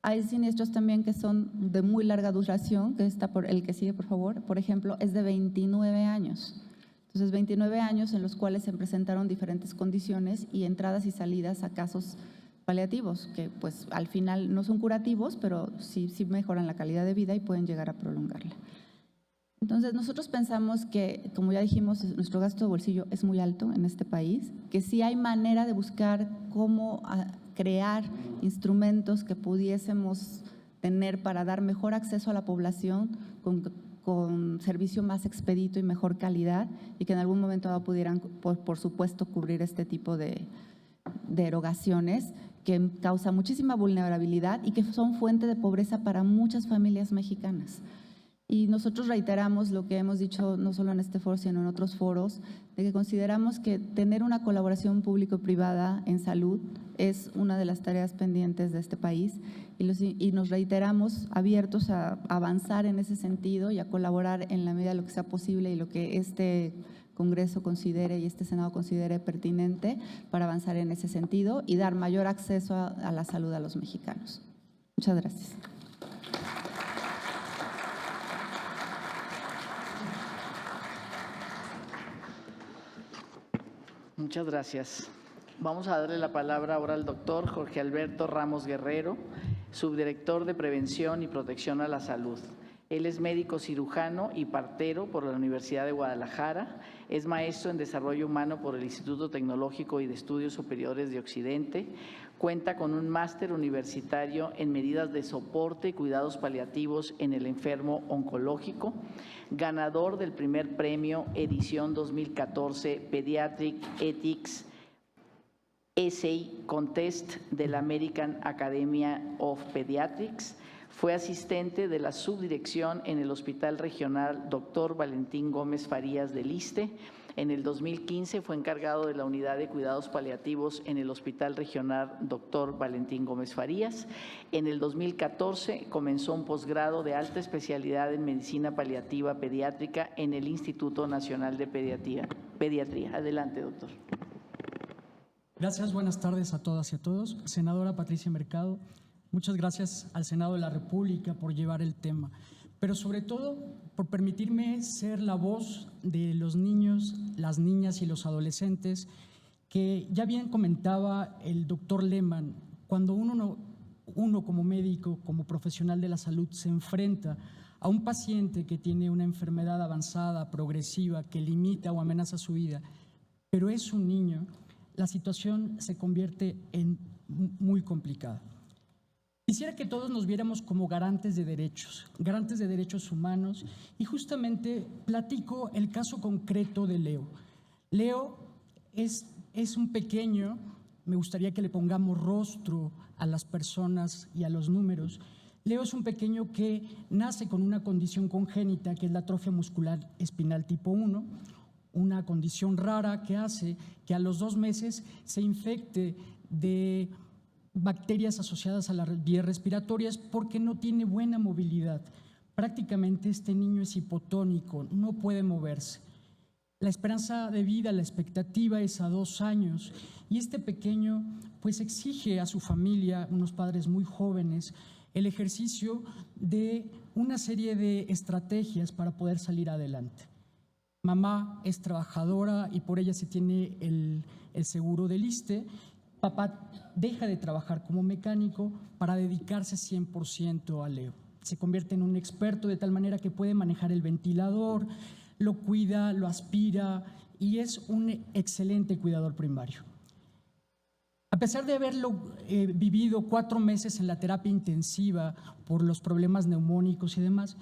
Hay siniestros también que son de muy larga duración, que está por el que sigue, por favor. Por ejemplo, es de 29 años. Entonces, 29 años en los cuales se presentaron diferentes condiciones y entradas y salidas a casos paliativos, que pues al final no son curativos, pero sí mejoran la calidad de vida y pueden llegar a prolongarla. Entonces, nosotros pensamos que, como ya dijimos, nuestro gasto de bolsillo es muy alto en este país, que sí hay manera de buscar cómo crear instrumentos que pudiésemos tener para dar mejor acceso a la población con servicio más expedito y mejor calidad y que en algún momento pudieran, por supuesto, cubrir este tipo de erogaciones que causa muchísima vulnerabilidad y que son fuente de pobreza para muchas familias mexicanas. Y nosotros reiteramos lo que hemos dicho no solo en este foro, sino en otros foros, de que consideramos que tener una colaboración público-privada en salud es una de las tareas pendientes de este país y nos reiteramos abiertos a avanzar en ese sentido y a colaborar en la medida de lo que sea posible y lo que este Congreso considere y este Senado considere pertinente para avanzar en ese sentido y dar mayor acceso a la salud a los mexicanos. Muchas gracias. Muchas gracias. Vamos a darle la palabra ahora al doctor Jorge Alberto Ramos Guerrero, subdirector de Prevención y Protección a la Salud. Él es médico cirujano y partero por la Universidad de Guadalajara, es maestro en Desarrollo Humano por el Instituto Tecnológico y de Estudios Superiores de Occidente, cuenta con un máster universitario en medidas de soporte y cuidados paliativos en el enfermo oncológico, ganador del primer premio edición 2014 Pediatric Ethics Essay Contest de la American Academy of Pediatrics. Fue asistente de la subdirección en el Hospital Regional Dr. Valentín Gómez Farías del ISSSTE. En el 2015 fue encargado de la Unidad de Cuidados Paliativos en el Hospital Regional Dr. Valentín Gómez Farías. En el 2014 comenzó un posgrado de alta especialidad en Medicina Paliativa Pediátrica en el Instituto Nacional de Pediatría. Adelante, doctor. Gracias, buenas tardes a todas y a todos. Senadora Patricia Mercado, muchas gracias al Senado de la República por llevar el tema, pero sobre todo por permitirme ser la voz de los niños, las niñas y los adolescentes que ya bien comentaba el doctor Lehmann, cuando uno como médico, como profesional de la salud se enfrenta a un paciente que tiene una enfermedad avanzada, progresiva, que limita o amenaza su vida, pero es un niño, la situación se convierte en muy complicada. Quisiera que todos nos viéramos como garantes de derechos humanos, y justamente platico el caso concreto de Leo. Leo es un pequeño, me gustaría que le pongamos rostro a las personas y a los números. Leo es un pequeño que nace con una condición congénita que es la atrofia muscular espinal tipo 1, una condición rara que hace que a los 2 meses se infecte de bacterias asociadas a las vías respiratorias porque no tiene buena movilidad. Prácticamente este niño es hipotónico, no puede moverse. La esperanza de vida, la expectativa es a 2 años y este pequeño pues exige a su familia, unos padres muy jóvenes, el ejercicio de una serie de estrategias para poder salir adelante. Mamá es trabajadora y por ella se tiene el seguro del ISSSTE. Papá deja de trabajar como mecánico para dedicarse 100% a Leo. Se convierte en un experto de tal manera que puede manejar el ventilador, lo cuida, lo aspira y es un excelente cuidador primario. A pesar de haberlo vivido 4 meses en la terapia intensiva por los problemas neumónicos y demás,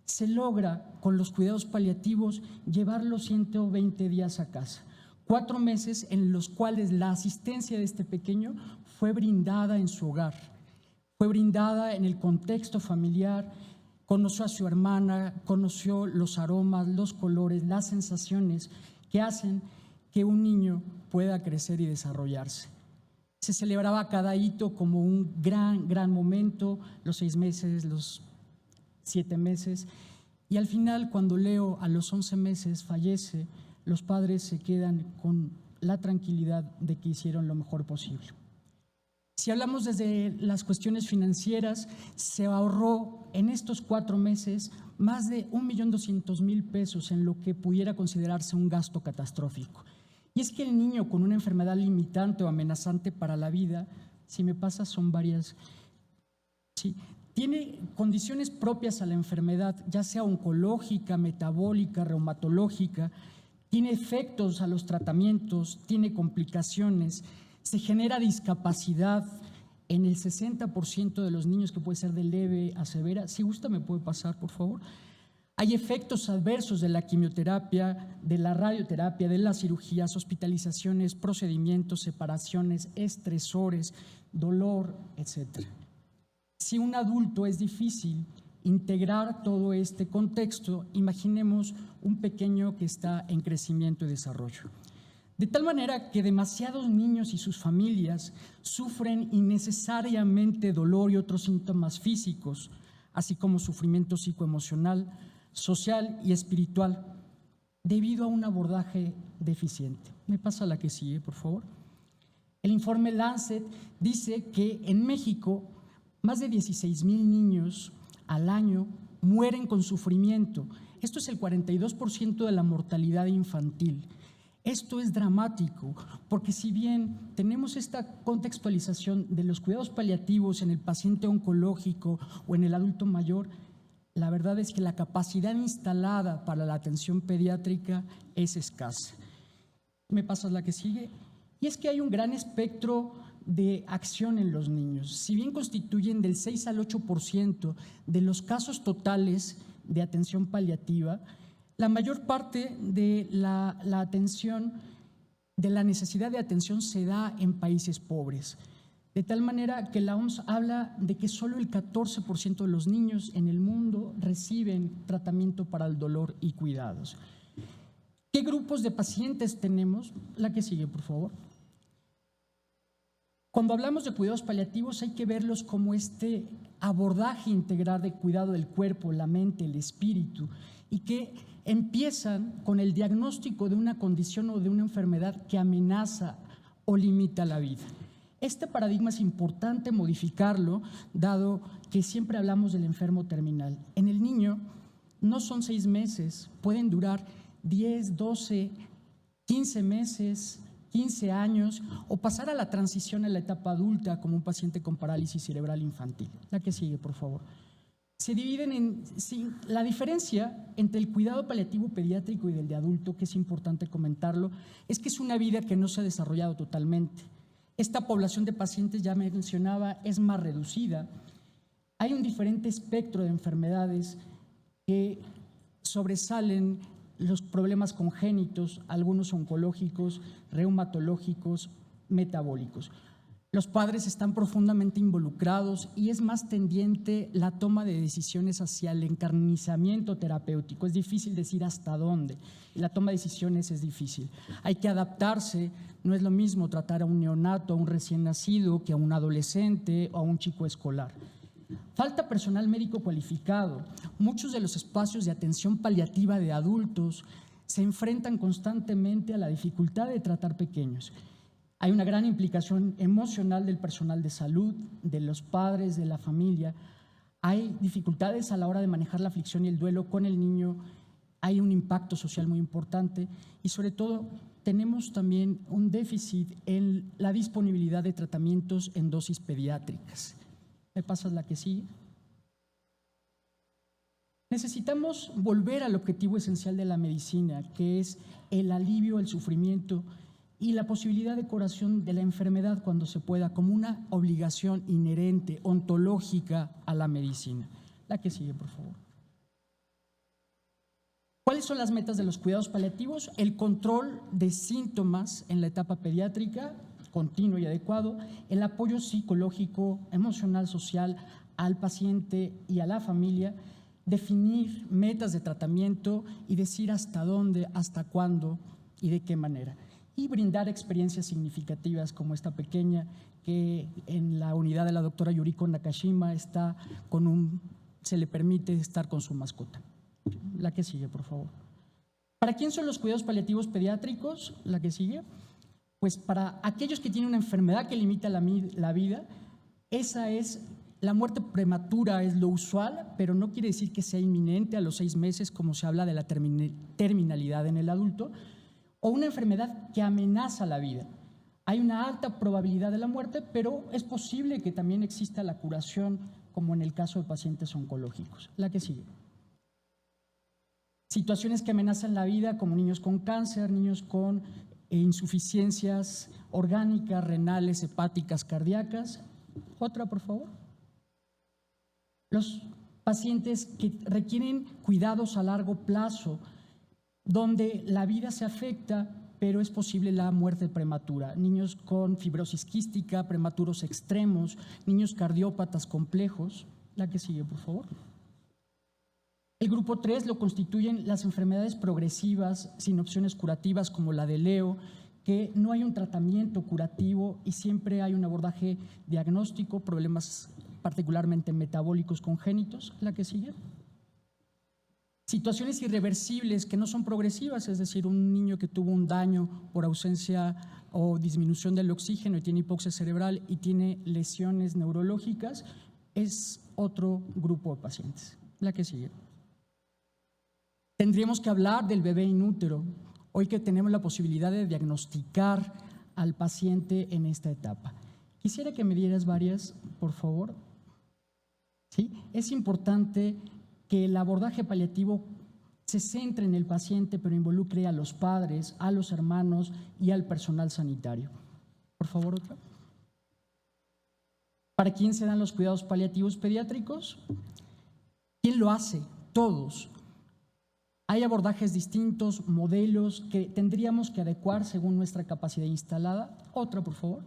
se logra con los cuidados paliativos llevarlo 120 días a casa. 4 meses en los cuales la asistencia de este pequeño fue brindada en su hogar, fue brindada en el contexto familiar, conoció a su hermana, conoció los aromas, los colores, las sensaciones que hacen que un niño pueda crecer y desarrollarse. Se celebraba cada hito como un gran momento, los 6 meses, los 7 meses, y al final, cuando Leo a los 11 meses fallece, los padres se quedan con la tranquilidad de que hicieron lo mejor posible. Si hablamos desde las cuestiones financieras, se ahorró en estos 4 meses más de 1.200.000 pesos en lo que pudiera considerarse un gasto catastrófico. Y es que el niño con una enfermedad limitante o amenazante para la vida, si me pasa son varias, sí, tiene condiciones propias a la enfermedad, ya sea oncológica, metabólica, reumatológica, tiene efectos a los tratamientos, tiene complicaciones, se genera discapacidad en el 60% de los niños, que puede ser de leve a severa. Si gusta, me puede pasar, por favor. Hay efectos adversos de la quimioterapia, de la radioterapia, de las cirugías, hospitalizaciones, procedimientos, separaciones, estresores, dolor, etc. Si un adulto es difícil integrar todo este contexto, imaginemos un pequeño que está en crecimiento y desarrollo. De tal manera que demasiados niños y sus familias sufren innecesariamente dolor y otros síntomas físicos, así como sufrimiento psicoemocional, social y espiritual, debido a un abordaje deficiente. ¿Me pasa la que sigue, por favor? El informe Lancet dice que en México más de 16,000 niños al año mueren con sufrimiento. Esto es el 42% de la mortalidad infantil. Esto es dramático, porque si bien tenemos esta contextualización de los cuidados paliativos en el paciente oncológico o en el adulto mayor, la verdad es que la capacidad instalada para la atención pediátrica es escasa. ¿Me pasas la que sigue? Y es que hay un gran espectro de acción en los niños. Si bien constituyen del 6 al 8% de los casos totales de atención paliativa, la mayor parte de la atención, de la necesidad de atención se da en países pobres. De tal manera que la OMS habla de que solo el 14% de los niños en el mundo reciben tratamiento para el dolor y cuidados. ¿Qué grupos de pacientes tenemos? La que sigue, por favor. Cuando hablamos de cuidados paliativos hay que verlos como este abordaje integral de cuidado del cuerpo, la mente, el espíritu, y que empiezan con el diagnóstico de una condición o de una enfermedad que amenaza o limita la vida. Este paradigma es importante modificarlo, dado que siempre hablamos del enfermo terminal. En el niño no son 6 meses, pueden durar 10, 12, 15 meses, 15 años, o pasar a la transición a la etapa adulta como un paciente con parálisis cerebral infantil. La que sigue, por favor. Se dividen en… Sí, la diferencia entre el cuidado paliativo pediátrico y del de adulto, que es importante comentarlo, es que es una vida que no se ha desarrollado totalmente. Esta población de pacientes, ya mencionaba, es más reducida. Hay un diferente espectro de enfermedades que sobresalen los problemas congénitos, algunos oncológicos, reumatológicos, metabólicos. Los padres están profundamente involucrados y es más tendiente la toma de decisiones hacia el encarnizamiento terapéutico. Es difícil decir hasta dónde. La toma de decisiones es difícil. Hay que adaptarse. No es lo mismo tratar a un neonato, a un recién nacido, que a un adolescente o a un chico escolar. Falta personal médico cualificado. Muchos de los espacios de atención paliativa de adultos se enfrentan constantemente a la dificultad de tratar pequeños. Hay una gran implicación emocional del personal de salud, de los padres, de la familia. Hay dificultades a la hora de manejar la aflicción y el duelo con el niño. Hay un impacto social muy importante y sobre todo tenemos también un déficit en la disponibilidad de tratamientos en dosis pediátricas. ¿Me pasas la que sigue? Necesitamos volver al objetivo esencial de la medicina, que es el alivio al sufrimiento y la posibilidad de curación de la enfermedad cuando se pueda, como una obligación inherente, ontológica a la medicina. La que sigue, por favor. ¿Cuáles son las metas de los cuidados paliativos? El control de síntomas en la etapa pediátrica, continuo y adecuado, el apoyo psicológico, emocional, social al paciente y a la familia, definir metas de tratamiento y decir hasta dónde, hasta cuándo y de qué manera. Y brindar experiencias significativas como esta pequeña que en la unidad de la doctora Yuriko Nakashima está se le permite estar con su mascota. La que sigue, por favor. ¿Para quién son los cuidados paliativos pediátricos? La que sigue. Pues para aquellos que tienen una enfermedad que limita la vida, la muerte prematura es lo usual, pero no quiere decir que sea inminente a los 6 meses, como se habla de la terminalidad en el adulto, o una enfermedad que amenaza la vida. Hay una alta probabilidad de la muerte, pero es posible que también exista la curación, como en el caso de pacientes oncológicos. La que sigue. Situaciones que amenazan la vida, como niños con cáncer, niños con insuficiencias orgánicas, renales, hepáticas, cardíacas. Otra, por favor. Los pacientes que requieren cuidados a largo plazo, donde la vida se afecta, pero es posible la muerte prematura. Niños con fibrosis quística, prematuros extremos, niños cardiópatas complejos. La que sigue, por favor. El grupo 3 lo constituyen las enfermedades progresivas sin opciones curativas como la de Leo, que no hay un tratamiento curativo y siempre hay un abordaje diagnóstico, problemas particularmente metabólicos congénitos. La que sigue. Situaciones irreversibles que no son progresivas, es decir, un niño que tuvo un daño por ausencia o disminución del oxígeno y tiene hipoxia cerebral y tiene lesiones neurológicas, es otro grupo de pacientes. La que sigue. Tendríamos que hablar del bebé inútero, hoy que tenemos la posibilidad de diagnosticar al paciente en esta etapa. Quisiera que me dieras varias, por favor. ¿Sí? Es importante que el abordaje paliativo se centre en el paciente, pero involucre a los padres, a los hermanos y al personal sanitario. Por favor, otra. ¿Para quién se dan los cuidados paliativos pediátricos? ¿Quién lo hace? Todos. Hay abordajes distintos, modelos que tendríamos que adecuar según nuestra capacidad instalada. Otra, por favor.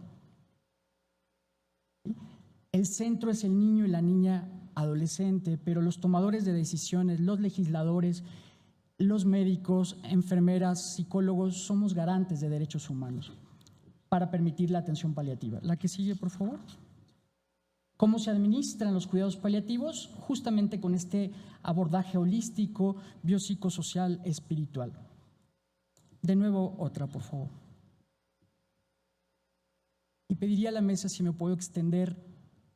El centro es el niño y la niña adolescente, pero los tomadores de decisiones, los legisladores, los médicos, enfermeras, psicólogos, somos garantes de derechos humanos para permitir la atención paliativa. La que sigue, por favor. ¿Cómo se administran los cuidados paliativos? Justamente con este abordaje holístico, biopsicosocial, espiritual. De nuevo, otra, por favor. Y pediría a la mesa si me puedo extender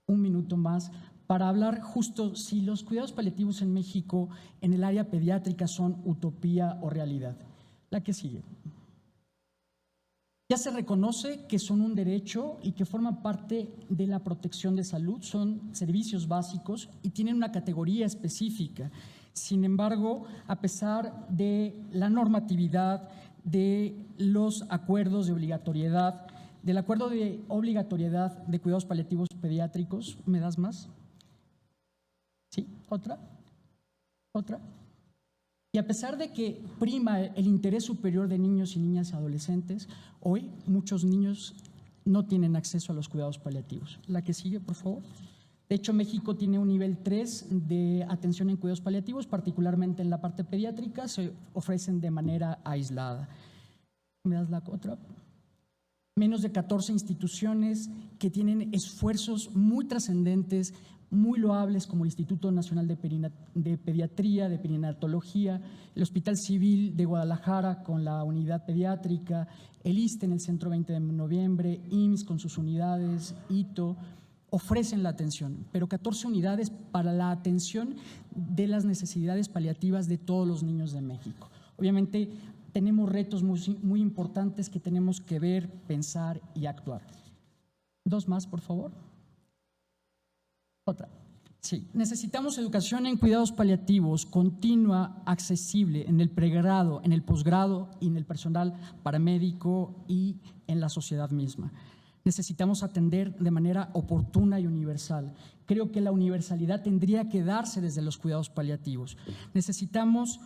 un minuto más para hablar justo si los cuidados paliativos en México en el área pediátrica son utopía o realidad. La que sigue. Ya se reconoce que son un derecho y que forman parte de la protección de salud, son servicios básicos y tienen una categoría específica. Sin embargo, a pesar de la normatividad, de los acuerdos de obligatoriedad, del acuerdo de obligatoriedad de cuidados paliativos pediátricos, ¿me das más? ¿Sí? ¿Otra? ¿Otra? Y a pesar de que prima el interés superior de niños y niñas y adolescentes, hoy muchos niños no tienen acceso a los cuidados paliativos. La que sigue, por favor. De hecho, México tiene un nivel 3 de atención en cuidados paliativos, particularmente en la parte pediátrica, se ofrecen de manera aislada. ¿Me das la otra? Menos de 14 instituciones que tienen esfuerzos muy trascendentes, muy loables, como el Instituto Nacional de Pediatría, de Perinatología, el Hospital Civil de Guadalajara con la unidad pediátrica, el ISSSTE en el Centro 20 de Noviembre, IMSS con sus unidades, ITO, ofrecen la atención, pero 14 unidades para la atención de las necesidades paliativas de todos los niños de México. Obviamente tenemos retos muy importantes que tenemos que ver, pensar y actuar. Dos más, por favor. Otra. Sí, necesitamos educación en cuidados paliativos continua, accesible en el pregrado, en el posgrado y en el personal paramédico y en la sociedad misma. Necesitamos atender de manera oportuna y universal. Creo que la universalidad tendría que darse desde los cuidados paliativos. Necesitamos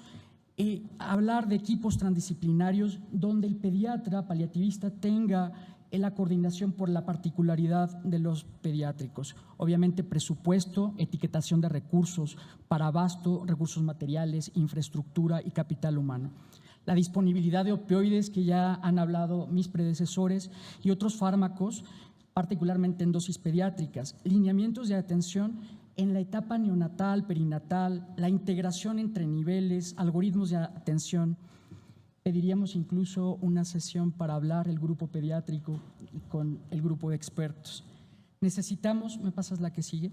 hablar de equipos transdisciplinarios donde el pediatra paliativista tenga la coordinación por la particularidad de los pediátricos. Obviamente presupuesto, etiquetación de recursos para abasto, recursos materiales, infraestructura y capital humano. La disponibilidad de opioides que ya han hablado mis predecesores y otros fármacos, particularmente en dosis pediátricas, lineamientos de atención en la etapa neonatal, perinatal, la integración entre niveles, algoritmos de atención. Pediríamos incluso una sesión para hablar el grupo pediátrico con el grupo de expertos. Necesitamos, ¿me pasas la que sigue?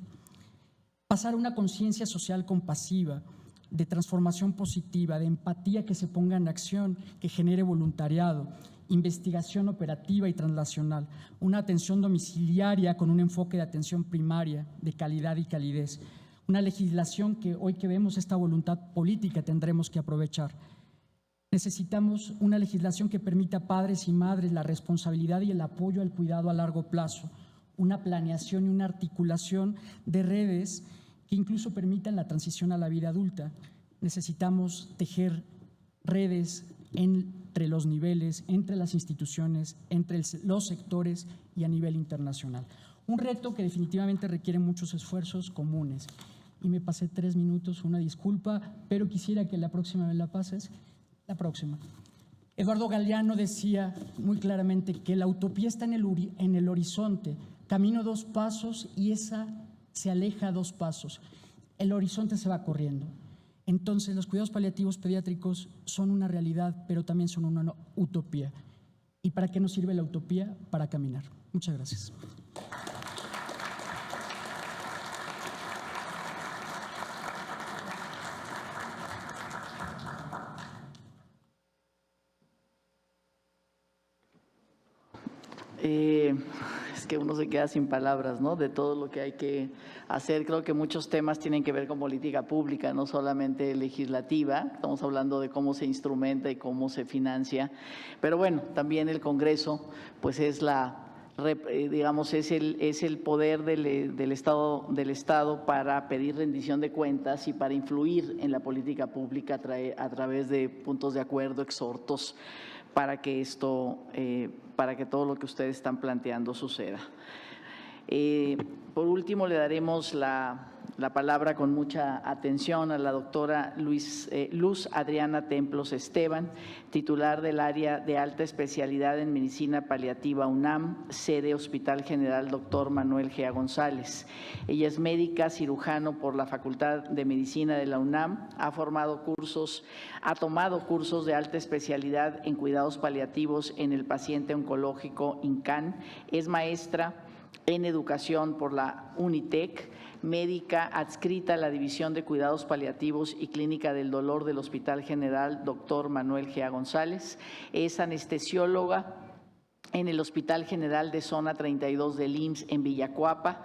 Pasar una conciencia social compasiva, de transformación positiva, de empatía que se ponga en acción, que genere voluntariado, investigación operativa y translacional, una atención domiciliaria con un enfoque de atención primaria, de calidad y calidez, una legislación que hoy que vemos esta voluntad política tendremos que aprovechar. Necesitamos una legislación que permita a padres y madres la responsabilidad y el apoyo al cuidado a largo plazo, una planeación y una articulación de redes que incluso permitan la transición a la vida adulta. Necesitamos tejer redes entre los niveles, entre las instituciones, entre los sectores y a nivel internacional. Un reto que definitivamente requiere muchos esfuerzos comunes. Y me pasé 3 minutos, una disculpa, pero quisiera que la próxima vez la pases. La próxima. Eduardo Galeano decía muy claramente que la utopía está en el horizonte, camino 2 pasos y esa se aleja 2 pasos. El horizonte se va corriendo. Entonces, los cuidados paliativos pediátricos son una realidad, pero también son una utopía. ¿Y para qué nos sirve la utopía? Para caminar. Muchas gracias. Es que uno se queda sin palabras, ¿no? De todo lo que hay que hacer. Creo que muchos temas tienen que ver con política pública, no solamente legislativa. Estamos hablando de cómo se instrumenta y cómo se financia. Pero bueno, también el Congreso, pues es digamos, es el poder del Estado para pedir rendición de cuentas y para influir en la política pública a través de puntos de acuerdo, exhortos, para que todo lo que ustedes están planteando suceda. Por último, le daremos la palabra con mucha atención a la doctora Luz Adriana Templos Esteban, titular del área de alta especialidad en medicina paliativa UNAM, sede Hospital General Dr. Manuel G. González. Ella es médica cirujano por la Facultad de Medicina de la UNAM, ha tomado cursos de alta especialidad en cuidados paliativos en el paciente oncológico INCAN, es maestra en educación por la UNITEC, médica adscrita a la División de Cuidados Paliativos y Clínica del Dolor del Hospital General Dr. Manuel G. González, es anestesióloga en el Hospital General de Zona 32 del IMSS en Villacuapa.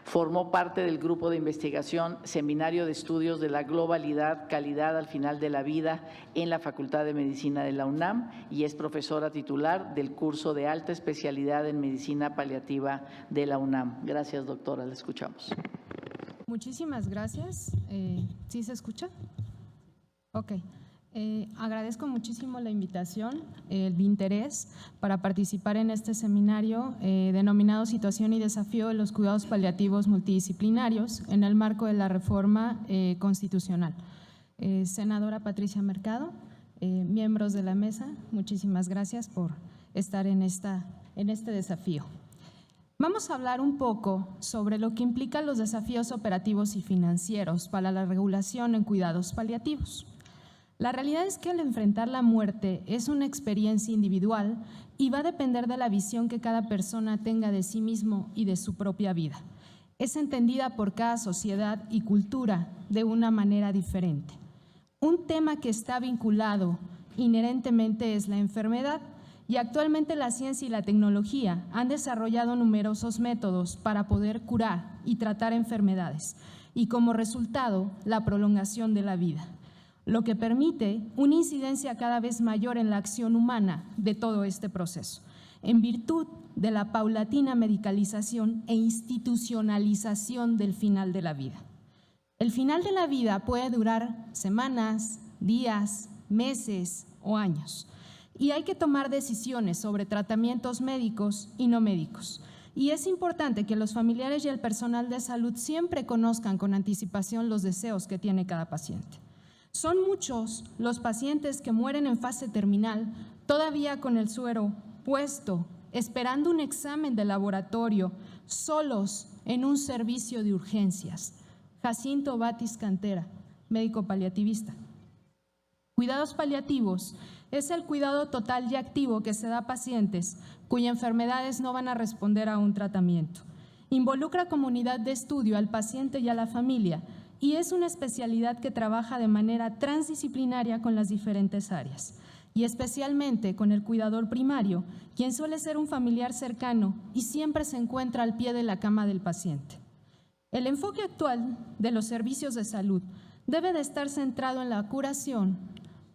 Formó parte del grupo de investigación Seminario de Estudios de la Globalidad, Calidad al Final de la Vida en la Facultad de Medicina de la UNAM y es profesora titular del curso de alta especialidad en Medicina Paliativa de la UNAM. Gracias, doctora. La escuchamos. Muchísimas gracias. ¿Sí se escucha? Ok. Agradezco muchísimo la invitación, el interés para participar en este seminario denominado Situación y Desafío de los Cuidados Paliativos Multidisciplinarios en el marco de la reforma constitucional. Senadora Patricia Mercado, miembros de la mesa, muchísimas gracias por estar en este desafío. Vamos a hablar un poco sobre lo que implican los desafíos operativos y financieros para la regulación en cuidados paliativos. La realidad es que al enfrentar la muerte es una experiencia individual y va a depender de la visión que cada persona tenga de sí mismo y de su propia vida. Es entendida por cada sociedad y cultura de una manera diferente. Un tema que está vinculado inherentemente es la enfermedad y actualmente la ciencia y la tecnología han desarrollado numerosos métodos para poder curar y tratar enfermedades y como resultado la prolongación de la vida, lo que permite una incidencia cada vez mayor en la acción humana de todo este proceso, en virtud de la paulatina medicalización e institucionalización del final de la vida. El final de la vida puede durar semanas, días, meses o años, y hay que tomar decisiones sobre tratamientos médicos y no médicos. Y es importante que los familiares y el personal de salud siempre conozcan con anticipación los deseos que tiene cada paciente. Son muchos los pacientes que mueren en fase terminal, todavía con el suero puesto, esperando un examen de laboratorio, solos en un servicio de urgencias. Jacinto Batis Cantera, médico paliativista. Cuidados paliativos es el cuidado total y activo que se da a pacientes cuyas enfermedades no van a responder a un tratamiento. Involucra comunidad de estudio al paciente y a la familia, y es una especialidad que trabaja de manera transdisciplinaria con las diferentes áreas, y especialmente con el cuidador primario, quien suele ser un familiar cercano y siempre se encuentra al pie de la cama del paciente. El enfoque actual de los servicios de salud debe de estar centrado en la curación,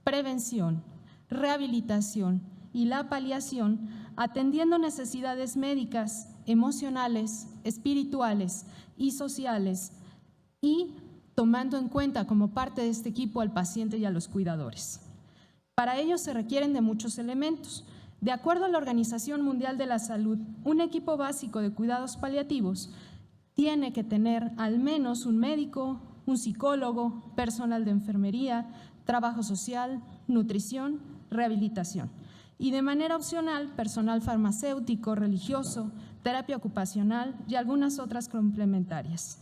prevención, rehabilitación y la paliación, atendiendo necesidades médicas, emocionales, espirituales y sociales, y tomando en cuenta como parte de este equipo al paciente y a los cuidadores. Para ello se requieren de muchos elementos. De acuerdo a la Organización Mundial de la Salud, un equipo básico de cuidados paliativos tiene que tener al menos un médico, un psicólogo, personal de enfermería, trabajo social, nutrición, rehabilitación. Y de manera opcional, personal farmacéutico, religioso, terapia ocupacional y algunas otras complementarias.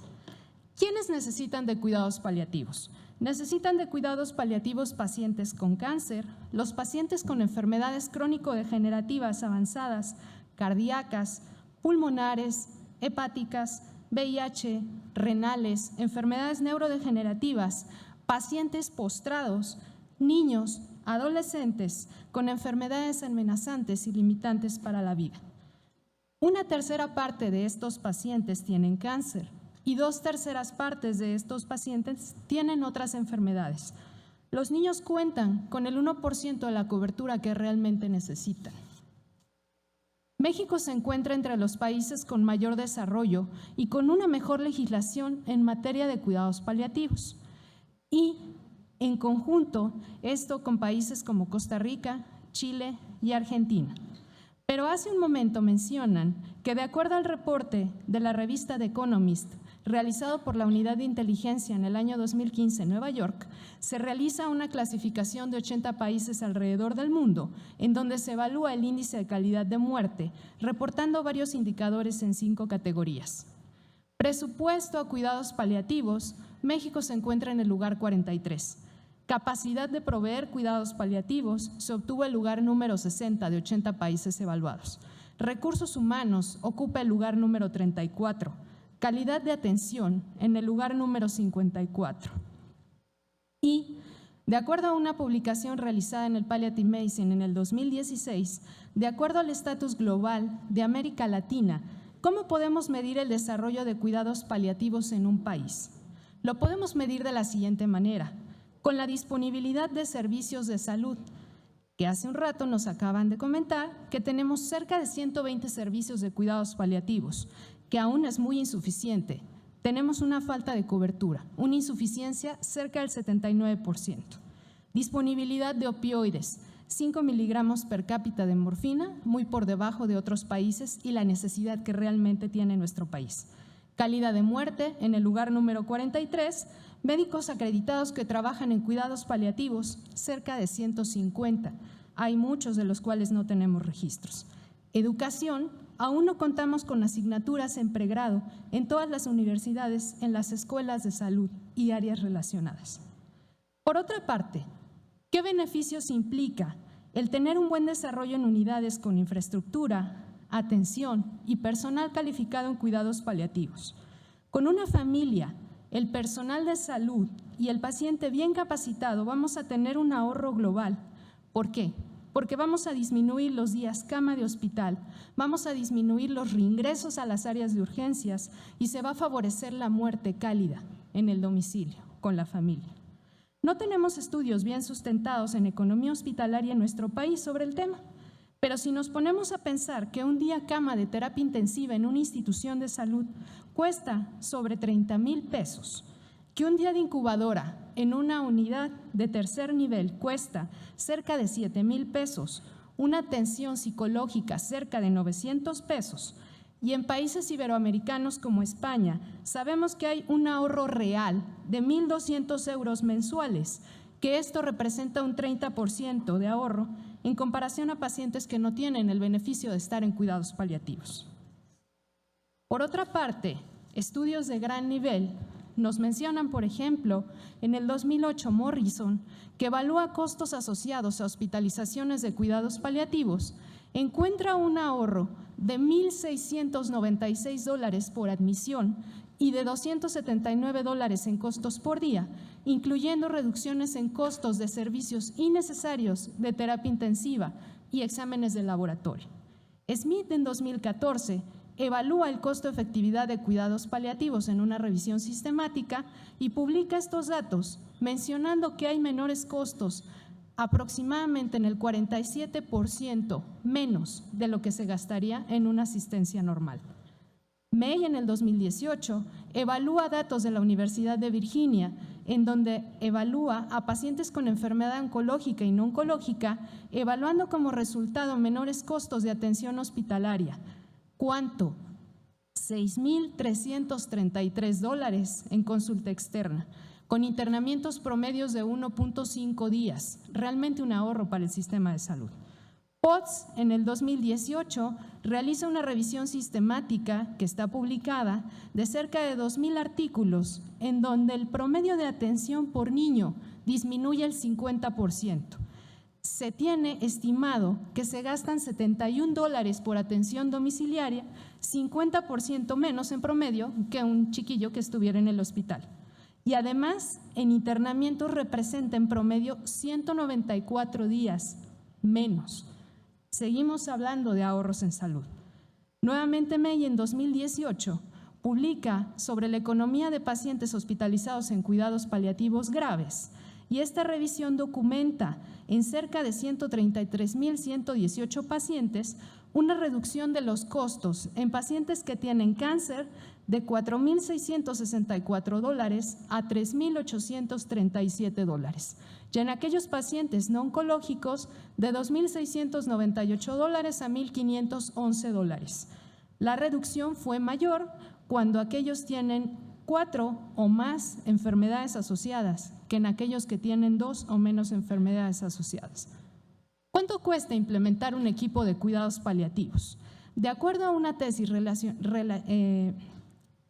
¿Quiénes necesitan de cuidados paliativos? Necesitan de cuidados paliativos pacientes con cáncer, los pacientes con enfermedades crónico-degenerativas avanzadas, cardíacas, pulmonares, hepáticas, VIH, renales, enfermedades neurodegenerativas, pacientes postrados, niños, adolescentes con enfermedades amenazantes y limitantes para la vida. Una tercera parte de estos pacientes tienen cáncer y 2/3 partes de estos pacientes tienen otras enfermedades. Los niños cuentan con el 1% de la cobertura que realmente necesitan. México se encuentra entre los países con mayor desarrollo y con una mejor legislación en materia de cuidados paliativos. Y en conjunto, esto con países como Costa Rica, Chile y Argentina. Pero hace un momento mencionan que de acuerdo al reporte de la revista The Economist, realizado por la Unidad de Inteligencia en el año 2015 en Nueva York, se realiza una clasificación de 80 países alrededor del mundo, en donde se evalúa el índice de calidad de muerte, reportando varios indicadores en 5 categorías. Presupuesto a cuidados paliativos, México se encuentra en el lugar 43. Capacidad de proveer cuidados paliativos, se obtuvo el lugar número 60 de 80 países evaluados. Recursos humanos ocupa el lugar número 34. Calidad de atención en el lugar número 54. Y, de acuerdo a una publicación realizada en el Palliative Medicine en el 2016, de acuerdo al estatus global de América Latina, ¿cómo podemos medir el desarrollo de cuidados paliativos en un país? Lo podemos medir de la siguiente manera: con la disponibilidad de servicios de salud, que hace un rato nos acaban de comentar que tenemos cerca de 120 servicios de cuidados paliativos, que aún es muy insuficiente. Tenemos una falta de cobertura, una insuficiencia cerca del 79%. Disponibilidad de opioides, 5 miligramos per cápita de morfina, muy por debajo de otros países y la necesidad que realmente tiene nuestro país. Calidad de muerte, en el lugar número 43, médicos acreditados que trabajan en cuidados paliativos, cerca de 150. Hay muchos de los cuales no tenemos registros. Educación, aún no contamos con asignaturas en pregrado en todas las universidades, en las escuelas de salud y áreas relacionadas. Por otra parte, ¿qué beneficios implica el tener un buen desarrollo en unidades con infraestructura, atención y personal calificado en cuidados paliativos? Con una familia, el personal de salud y el paciente bien capacitado vamos a tener un ahorro global. ¿Por qué? Porque vamos a disminuir los días cama de hospital, vamos a disminuir los reingresos a las áreas de urgencias y se va a favorecer la muerte cálida en el domicilio, con la familia. No tenemos estudios bien sustentados en economía hospitalaria en nuestro país sobre el tema, pero si nos ponemos a pensar que un día cama de terapia intensiva en una institución de salud cuesta sobre 30,000 pesos, que un día de incubadora en una unidad de tercer nivel cuesta cerca de 7,000 pesos, una atención psicológica cerca de 900 pesos, y en países iberoamericanos como España sabemos que hay un ahorro real de 1,200 euros mensuales, que esto representa un 30% de ahorro en comparación a pacientes que no tienen el beneficio de estar en cuidados paliativos. Por otra parte, estudios de gran nivel nos mencionan, por ejemplo, en el 2008 Morrison, que evalúa costos asociados a hospitalizaciones de cuidados paliativos, encuentra un ahorro de $1,696 por admisión y de $279 en costos por día, incluyendo reducciones en costos de servicios innecesarios de terapia intensiva y exámenes de laboratorio. Smith en 2014 evalúa el costo-efectividad de cuidados paliativos en una revisión sistemática y publica estos datos mencionando que hay menores costos, aproximadamente en el 47% menos de lo que se gastaría en una asistencia normal. May, en el 2018, evalúa datos de la Universidad de Virginia, en donde evalúa a pacientes con enfermedad oncológica y no oncológica, evaluando como resultado menores costos de atención hospitalaria. ¿Cuánto? $6,333 en consulta externa, con internamientos promedios de 1.5 días, realmente un ahorro para el sistema de salud. POTS, en el 2018, realiza una revisión sistemática que está publicada de cerca de 2,000 artículos, en donde el promedio de atención por niño disminuye el 50%. Se tiene estimado que se gastan $71 por atención domiciliaria, 50% menos en promedio que un chiquillo que estuviera en el hospital. Y además, en internamientos representa en promedio 194 días menos. Seguimos hablando de ahorros en salud. Nuevamente, May, en 2018, publica sobre la economía de pacientes hospitalizados en cuidados paliativos graves, y esta revisión documenta en cerca de 133,118 pacientes una reducción de los costos en pacientes que tienen cáncer de $4,664 a $3,837, y en aquellos pacientes no oncológicos de $2,698 a $1,511. La reducción fue mayor cuando aquellos tienen 4 o más enfermedades asociadas que en aquellos que tienen 2 o menos enfermedades asociadas. ¿Cuánto cuesta implementar un equipo de cuidados paliativos? De acuerdo a una tesis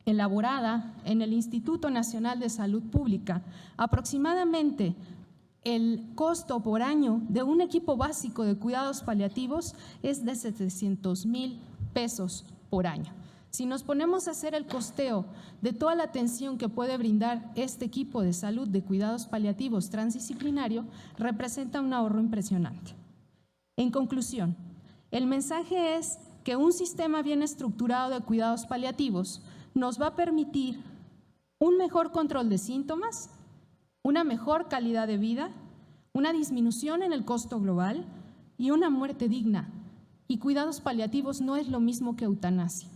elaborada en el Instituto Nacional de Salud Pública, aproximadamente el costo por año de un equipo básico de cuidados paliativos es de $700,000 por año. Si nos ponemos a hacer el costeo de toda la atención que puede brindar este equipo de salud de cuidados paliativos transdisciplinario, representa un ahorro impresionante. En conclusión, el mensaje es que un sistema bien estructurado de cuidados paliativos nos va a permitir un mejor control de síntomas, una mejor calidad de vida, una disminución en el costo global y una muerte digna. Y cuidados paliativos no es lo mismo que eutanasia.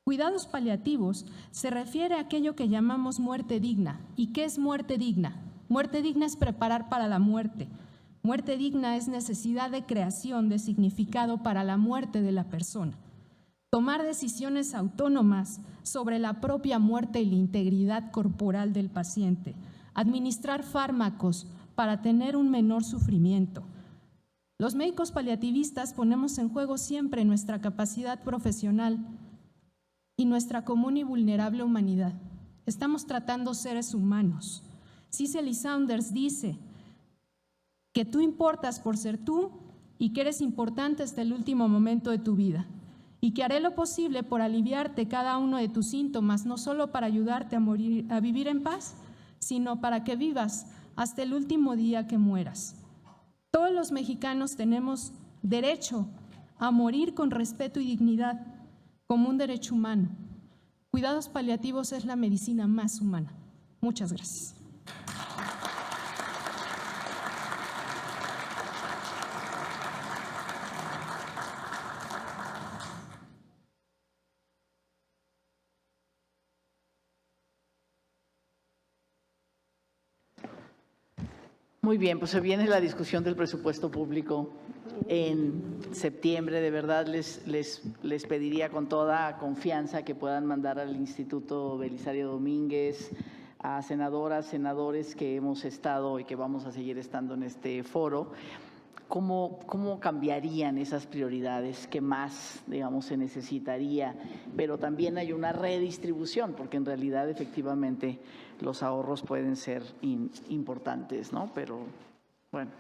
Cuidados paliativos se refiere a aquello que llamamos muerte digna. ¿Y qué es muerte digna? Muerte digna es preparar para la muerte. Muerte digna es necesidad de creación de significado para la muerte de la persona. Tomar decisiones autónomas sobre la propia muerte y la integridad corporal del paciente. Administrar fármacos para tener un menor sufrimiento. Los médicos paliativistas ponemos en juego siempre nuestra capacidad profesional y nuestra común y vulnerable humanidad. Estamos tratando seres humanos. Cicely Saunders dice que tú importas por ser tú y que eres importante hasta el último momento de tu vida, y que haré lo posible por aliviarte cada uno de tus síntomas, no solo para ayudarte a vivir en paz, sino para que vivas hasta el último día que mueras. Todos los mexicanos tenemos derecho a morir con respeto y dignidad, como un derecho humano. Cuidados paliativos es la medicina más humana. Muchas gracias. Muy bien, pues se viene la discusión del presupuesto público en septiembre. De verdad les pediría con toda confianza que puedan mandar al Instituto Belisario Domínguez, a senadoras, senadores que hemos estado y que vamos a seguir estando en este foro, cómo cambiarían esas prioridades, qué más, digamos, se necesitaría, pero también hay una redistribución, porque en realidad efectivamente los ahorros pueden ser importantes, ¿no? Pero bueno,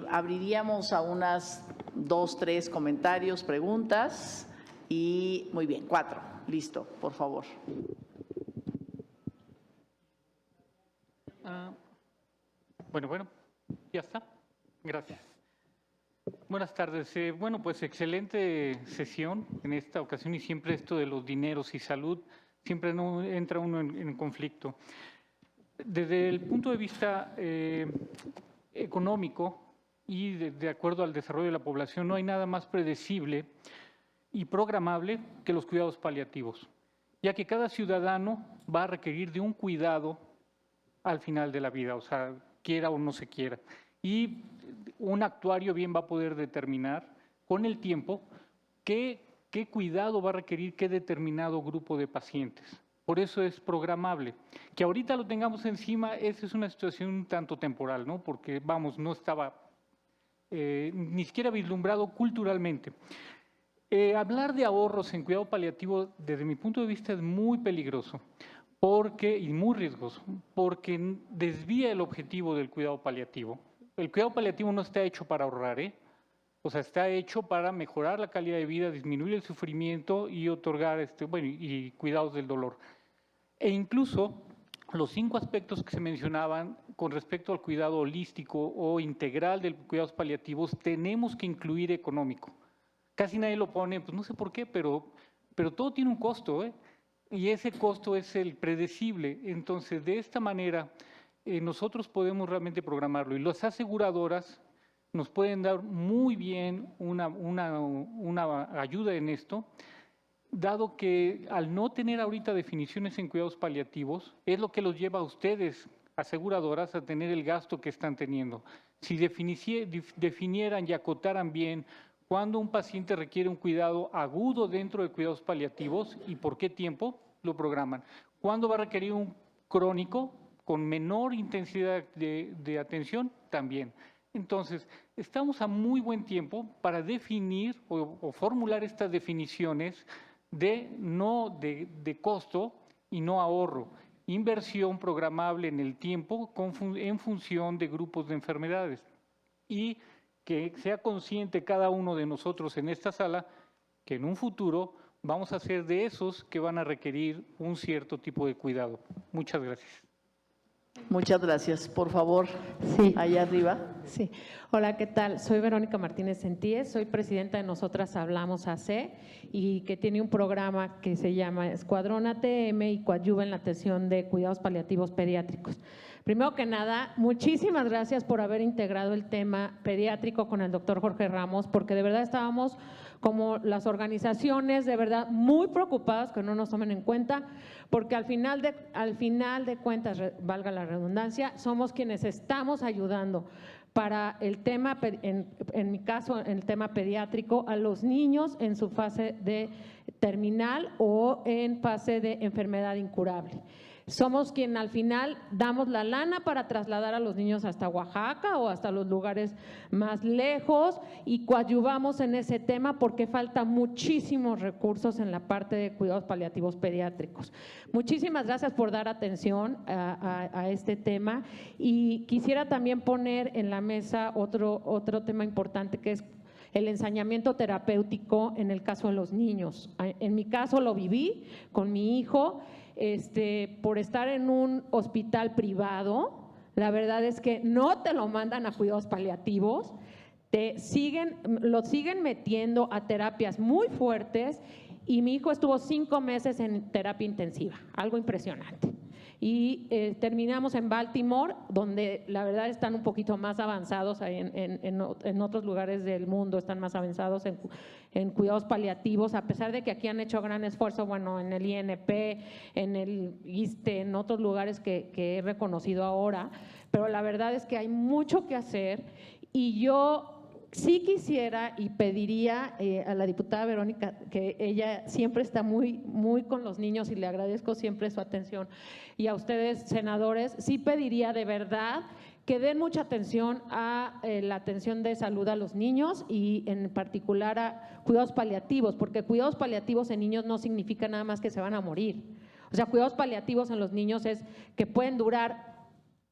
abriríamos a unas 2, 3 comentarios, preguntas y muy bien, 4, listo, por favor. Bueno, ya está. Gracias. Buenas tardes. Bueno, pues excelente sesión en esta ocasión, y siempre esto de los dineros y salud, siempre no entra uno en conflicto. Desde el punto de vista económico y de acuerdo al desarrollo de la población, no hay nada más predecible y programable que los cuidados paliativos, ya que cada ciudadano va a requerir de un cuidado al final de la vida, o sea, quiera o no se quiera. Y un actuario bien va a poder determinar con el tiempo qué cuidado va a requerir qué determinado grupo de pacientes. Por eso es programable. Que ahorita lo tengamos encima, esa es una situación un tanto temporal, ¿no? Porque, vamos, no estaba ni siquiera vislumbrado culturalmente. Hablar de ahorros en cuidado paliativo, desde mi punto de vista, es muy peligroso y muy riesgoso, porque desvía el objetivo del cuidado paliativo. El cuidado paliativo no está hecho para ahorrar, o sea, está hecho para mejorar la calidad de vida, disminuir el sufrimiento y otorgar y cuidados del dolor. E incluso los 5 aspectos que se mencionaban con respecto al cuidado holístico o integral de cuidados paliativos, tenemos que incluir económico. Casi nadie lo pone, pues no sé por qué, pero todo tiene un costo, y ese costo es el predecible. Entonces, de esta manera, nosotros podemos realmente programarlo y las aseguradoras nos pueden dar muy bien una ayuda en esto, dado que al no tener ahorita definiciones en cuidados paliativos, es lo que los lleva a ustedes, aseguradoras, a tener el gasto que están teniendo. Si definieran y acotaran bien cuándo un paciente requiere un cuidado agudo dentro de cuidados paliativos y por qué tiempo, lo programan. ¿Cuándo va a requerir un crónico con menor intensidad de atención? También. Entonces, estamos a muy buen tiempo para definir o formular estas definiciones de costo y no ahorro. Inversión programable en el tiempo en función de grupos de enfermedades. Y que sea consciente cada uno de nosotros en esta sala que en un futuro vamos a ser de esos que van a requerir un cierto tipo de cuidado. Muchas gracias. Muchas gracias. Por favor, sí. Allá arriba. Sí. Hola, ¿qué tal? Soy Verónica Martínez Sentíes, soy presidenta de Nosotras Hablamos AC y que tiene un programa que se llama Escuadrón ATM y coadyuva en la atención de cuidados paliativos pediátricos. Primero que nada, muchísimas gracias por haber integrado el tema pediátrico con el doctor Jorge Ramos, porque de verdad estábamos como las organizaciones de verdad muy preocupadas que no nos tomen en cuenta, porque al final de cuentas, valga la redundancia, somos quienes estamos ayudando para el tema, en mi caso, en el tema pediátrico, a los niños en su fase de terminal o en fase de enfermedad incurable. Somos quien al final damos la lana para trasladar a los niños hasta Oaxaca o hasta los lugares más lejos y coadyuvamos en ese tema porque falta muchísimos recursos en la parte de cuidados paliativos pediátricos. Muchísimas gracias por dar atención a este tema y quisiera también poner en la mesa otro tema importante que es el ensañamiento terapéutico en el caso de los niños. En mi caso lo viví con mi hijo. Por estar en un hospital privado, la verdad es que no te lo mandan a cuidados paliativos, lo siguen metiendo a terapias muy fuertes y mi hijo estuvo 5 meses en terapia intensiva, algo impresionante. Y terminamos en Baltimore, donde la verdad están un poquito más avanzados, en otros lugares del mundo están más avanzados en cuidados paliativos, a pesar de que aquí han hecho gran esfuerzo, bueno, en el INP, en el ISSSTE, en otros lugares que he reconocido ahora, pero la verdad es que hay mucho que hacer y yo sí quisiera y pediría a la diputada Verónica, que ella siempre está muy con los niños y le agradezco siempre su atención, y a ustedes, senadores, sí pediría de verdad que den mucha atención a la atención de salud a los niños y en particular a cuidados paliativos, porque cuidados paliativos en niños no significa nada más que se van a morir. O sea, cuidados paliativos en los niños es que pueden durar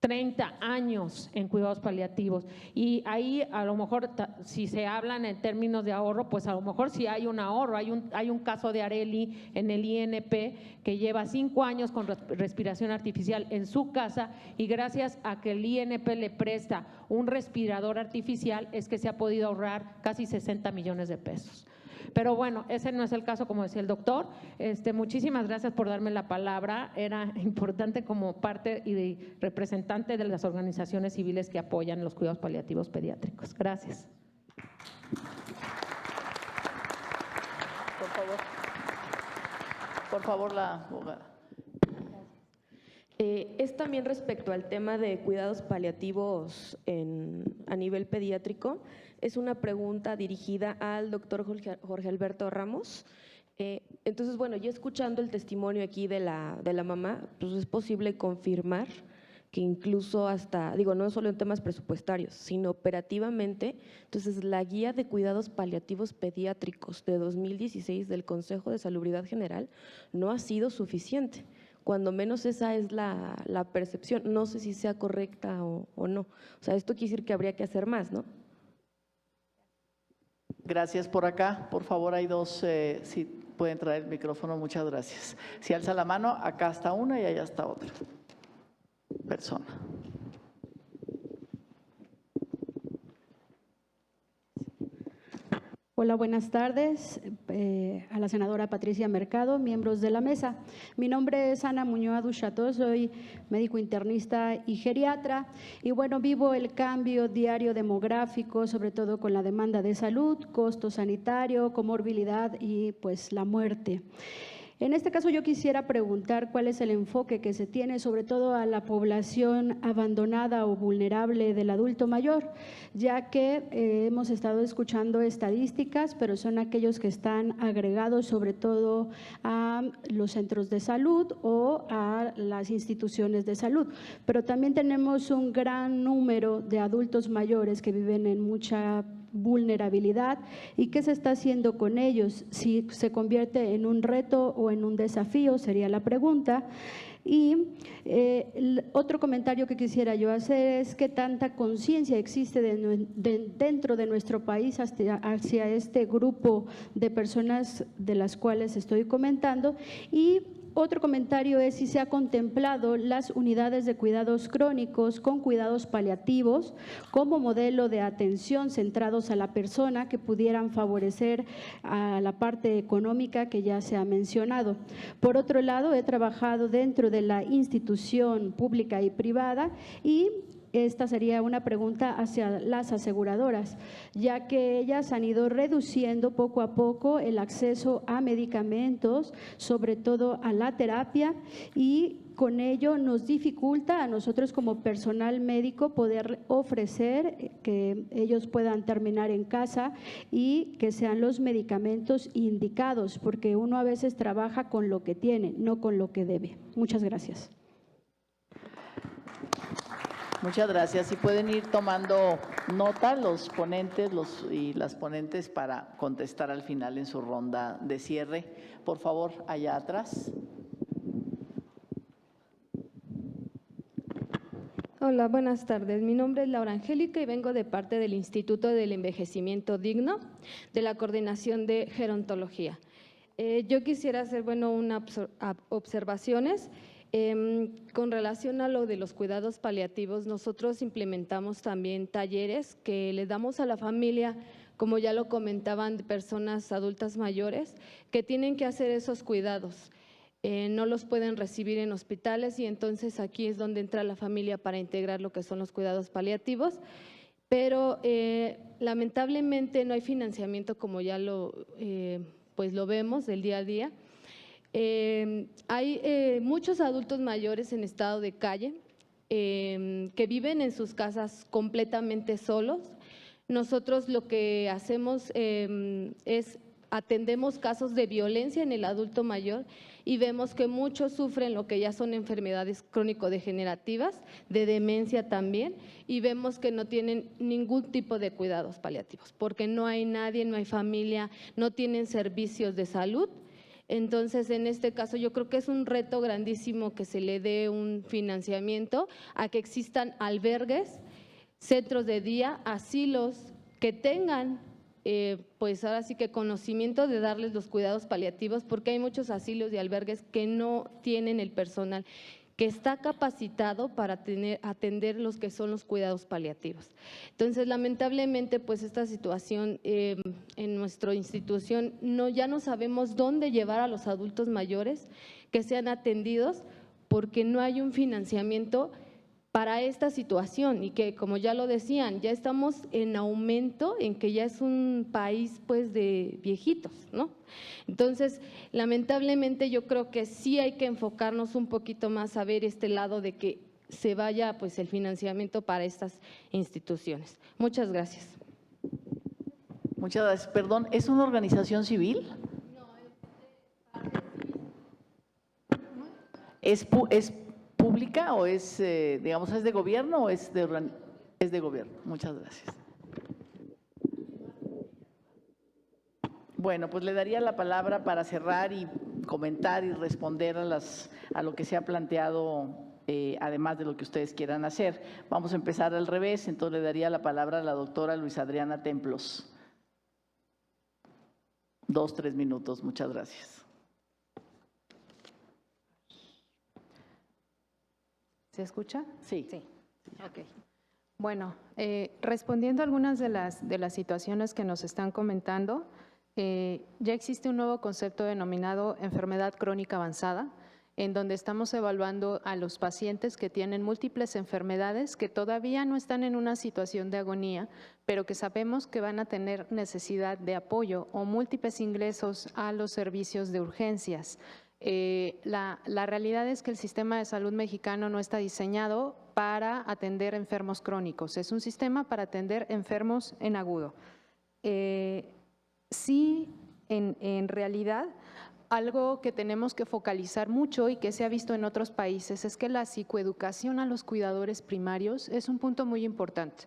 30 años en cuidados paliativos y ahí a lo mejor si se hablan en términos de ahorro, pues a lo mejor sí hay un ahorro. Hay un caso de Areli en el INP que lleva 5 años con respiración artificial en su casa y gracias a que el INP le presta un respirador artificial es que se ha podido ahorrar casi 60 millones de pesos. Pero bueno, ese no es el caso, como decía el doctor. Muchísimas gracias por darme la palabra. Era importante como parte y representante de las organizaciones civiles que apoyan los cuidados paliativos pediátricos. Gracias. Por favor, la abogada. Es también respecto al tema de cuidados paliativos a nivel pediátrico. Es una pregunta dirigida al doctor Jorge Alberto Ramos. Entonces, bueno, ya escuchando el testimonio aquí de la mamá, pues es posible confirmar que incluso hasta, digo, no solo en temas presupuestarios, sino operativamente, entonces la guía de cuidados paliativos pediátricos de 2016 del Consejo de Salubridad General no ha sido suficiente. Cuando menos esa es la percepción. No sé si sea correcta o no. O sea, esto quiere decir que habría que hacer más, ¿no? Gracias. Por acá, por favor, hay dos, si pueden traer el micrófono, muchas gracias. Si alza la mano, acá está una y allá está otra persona. Hola, buenas tardes a la senadora Patricia Mercado, miembros de la mesa. Mi nombre es Ana Muñoz Duchato, soy médico internista y geriatra y bueno, vivo el cambio diario demográfico, sobre todo con la demanda de salud, costo sanitario, comorbilidad y pues la muerte. En este caso yo quisiera preguntar cuál es el enfoque que se tiene sobre todo a la población abandonada o vulnerable del adulto mayor, ya que hemos estado escuchando estadísticas, pero son aquellos que están agregados sobre todo a los centros de salud o a las instituciones de salud. Pero también tenemos un gran número de adultos mayores que viven en mucha vulnerabilidad y qué se está haciendo con ellos, si se convierte en un reto o en un desafío, sería la pregunta. Y otro comentario que quisiera yo hacer es qué tanta conciencia existe dentro de nuestro país hacia este grupo de personas de las cuales estoy comentando. Y otro comentario es si se ha contemplado las unidades de cuidados crónicos con cuidados paliativos como modelo de atención centrados a la persona que pudieran favorecer a la parte económica que ya se ha mencionado. Por otro lado, he trabajado dentro de la institución pública y privada y esta sería una pregunta hacia las aseguradoras, ya que ellas han ido reduciendo poco a poco el acceso a medicamentos, sobre todo a la terapia, y con ello nos dificulta a nosotros como personal médico poder ofrecer que ellos puedan terminar en casa y que sean los medicamentos indicados, porque uno a veces trabaja con lo que tiene, no con lo que debe. Muchas gracias. Muchas gracias. Y pueden ir tomando nota los ponentes y las ponentes para contestar al final en su ronda de cierre. Por favor, allá atrás. Hola, buenas tardes. Mi nombre es Laura Angélica y vengo de parte del Instituto del Envejecimiento Digno de la Coordinación de Gerontología. Yo quisiera hacer, unas observaciones. Con relación a lo de los cuidados paliativos, nosotros implementamos también talleres que le damos a la familia, como ya lo comentaban, de personas adultas mayores, que tienen que hacer esos cuidados. No los pueden recibir en hospitales y entonces aquí es donde entra la familia para integrar lo que son los cuidados paliativos. Pero lamentablemente no hay financiamiento como ya lo vemos del día a día. Hay muchos adultos mayores en estado de calle que viven en sus casas completamente solos. Nosotros lo que hacemos es atendemos casos de violencia en el adulto mayor y vemos que muchos sufren lo que ya son enfermedades crónico-degenerativas, de demencia también, y vemos que no tienen ningún tipo de cuidados paliativos, porque no hay nadie, no hay familia, no tienen servicios de salud. Entonces, en este caso, yo creo que es un reto grandísimo que se le dé un financiamiento a que existan albergues, centros de día, asilos que tengan pues ahora sí que conocimiento de darles los cuidados paliativos, porque hay muchos asilos y albergues que no tienen el personal que está capacitado para atender los que son los cuidados paliativos. Entonces, lamentablemente, pues esta situación en nuestra institución ya no sabemos dónde llevar a los adultos mayores que sean atendidos porque no hay un financiamiento para esta situación y que, como ya lo decían, ya estamos en aumento, en que ya es un país pues de viejitos, ¿no? Entonces, lamentablemente yo creo que sí hay que enfocarnos un poquito más a ver este lado de que se vaya pues el financiamiento para estas instituciones. Muchas gracias. Muchas gracias. Perdón, ¿es una organización civil? ¿Es pública o es, digamos, es de gobierno o es de gobierno? Muchas gracias. Bueno, pues le daría la palabra para cerrar y comentar y responder a lo que se ha planteado, además de lo que ustedes quieran hacer. Vamos a empezar al revés, entonces le daría la palabra a la doctora Luisa Adriana Templos. 2, 3 minutos, muchas gracias. ¿Se escucha? Sí. Sí. Ok. Bueno, respondiendo a algunas de las situaciones que nos están comentando, ya existe un nuevo concepto denominado enfermedad crónica avanzada, en donde estamos evaluando a los pacientes que tienen múltiples enfermedades que todavía no están en una situación de agonía, pero que sabemos que van a tener necesidad de apoyo o múltiples ingresos a los servicios de urgencias. La realidad es que el sistema de salud mexicano no está diseñado para atender enfermos crónicos, es un sistema para atender enfermos en agudo. Sí, en realidad, algo que tenemos que focalizar mucho y que se ha visto en otros países es que la psicoeducación a los cuidadores primarios es un punto muy importante.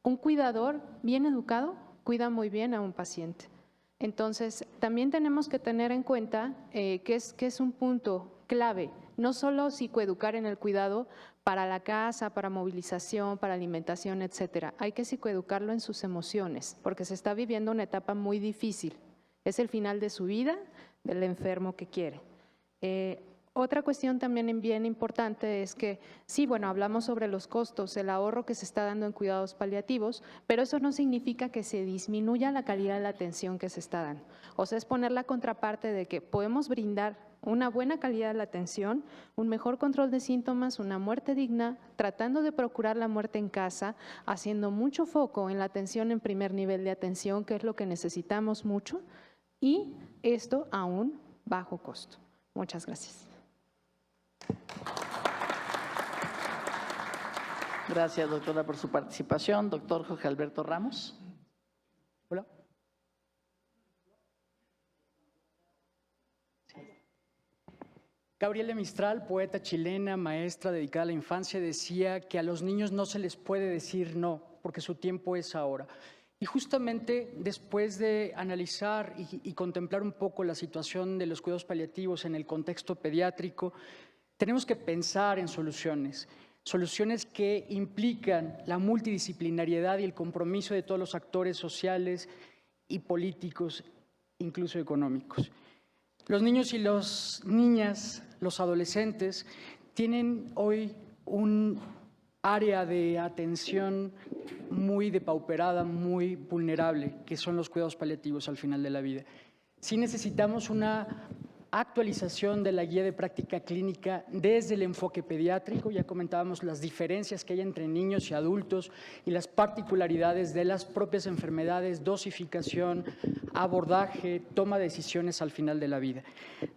Un cuidador bien educado cuida muy bien a un paciente. Entonces, también tenemos que tener en cuenta que es un punto clave, no solo psicoeducar en el cuidado para la casa, para movilización, para alimentación, etcétera. Hay que psicoeducarlo en sus emociones, porque se está viviendo una etapa muy difícil. Es el final de su vida, del enfermo que quiere. Otra cuestión también bien importante es que, sí, bueno, hablamos sobre los costos, el ahorro que se está dando en cuidados paliativos, pero eso no significa que se disminuya la calidad de la atención que se está dando. O sea, es poner la contraparte de que podemos brindar una buena calidad de la atención, un mejor control de síntomas, una muerte digna, tratando de procurar la muerte en casa, haciendo mucho foco en la atención en primer nivel de atención, que es lo que necesitamos mucho, y esto a un bajo costo. Muchas gracias. Gracias, doctora, por su participación. Doctor Jorge Alberto Ramos. Hola. Gabriela Mistral, poeta chilena, maestra dedicada a la infancia, decía que a los niños no se les puede decir no, porque su tiempo es ahora. Y justamente después de analizar y contemplar un poco la situación de los cuidados paliativos en el contexto pediátrico, tenemos que pensar en soluciones que implican la multidisciplinariedad y el compromiso de todos los actores sociales y políticos, incluso económicos. Los niños y las niñas, los adolescentes, tienen hoy un área de atención muy depauperada, muy vulnerable, que son los cuidados paliativos al final de la vida. Sí necesitamos una actualización de la guía de práctica clínica desde el enfoque pediátrico. Ya comentábamos las diferencias que hay entre niños y adultos y las particularidades de las propias enfermedades, dosificación, abordaje, toma de decisiones al final de la vida.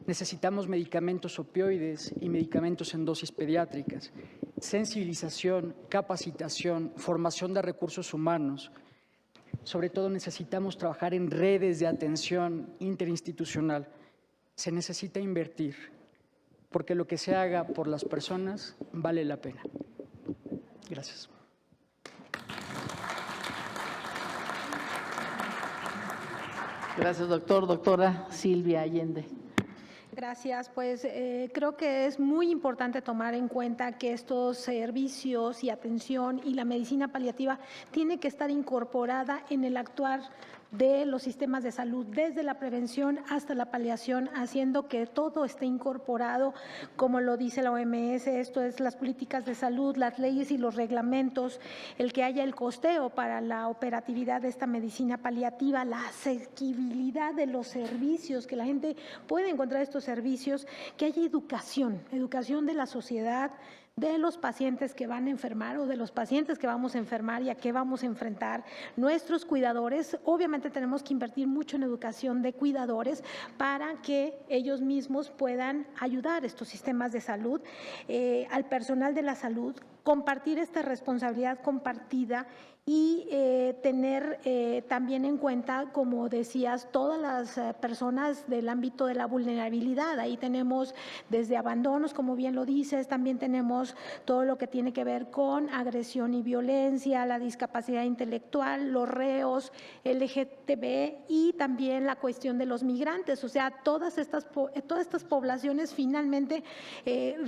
Necesitamos medicamentos opioides y medicamentos en dosis pediátricas, sensibilización, capacitación, formación de recursos humanos. Sobre todo necesitamos trabajar en redes de atención interinstitucional. Se necesita invertir, porque lo que se haga por las personas vale la pena. Gracias. Gracias, doctor. Doctora Silvia Allende. Gracias, pues creo que es muy importante tomar en cuenta que estos servicios y atención y la medicina paliativa tiene que estar incorporada en el actuar de los sistemas de salud, desde la prevención hasta la paliación, haciendo que todo esté incorporado, como lo dice la OMS, esto es las políticas de salud, las leyes y los reglamentos, el que haya el costeo para la operatividad de esta medicina paliativa, la asequibilidad de los servicios, que la gente pueda encontrar estos servicios, que haya educación de la sociedad, de los pacientes que van a enfermar o de los pacientes que vamos a enfermar y a qué vamos a enfrentar nuestros cuidadores. Obviamente tenemos que invertir mucho en educación de cuidadores para que ellos mismos puedan ayudar a estos sistemas de salud, al personal de la salud, compartir esta responsabilidad compartida y tener también en cuenta, como decías, todas las personas del ámbito de la vulnerabilidad. Ahí tenemos desde abandonos, como bien lo dices, también tenemos todo lo que tiene que ver con agresión y violencia, la discapacidad intelectual, los reos, LGTB y también la cuestión de los migrantes. O sea, todas estas poblaciones finalmente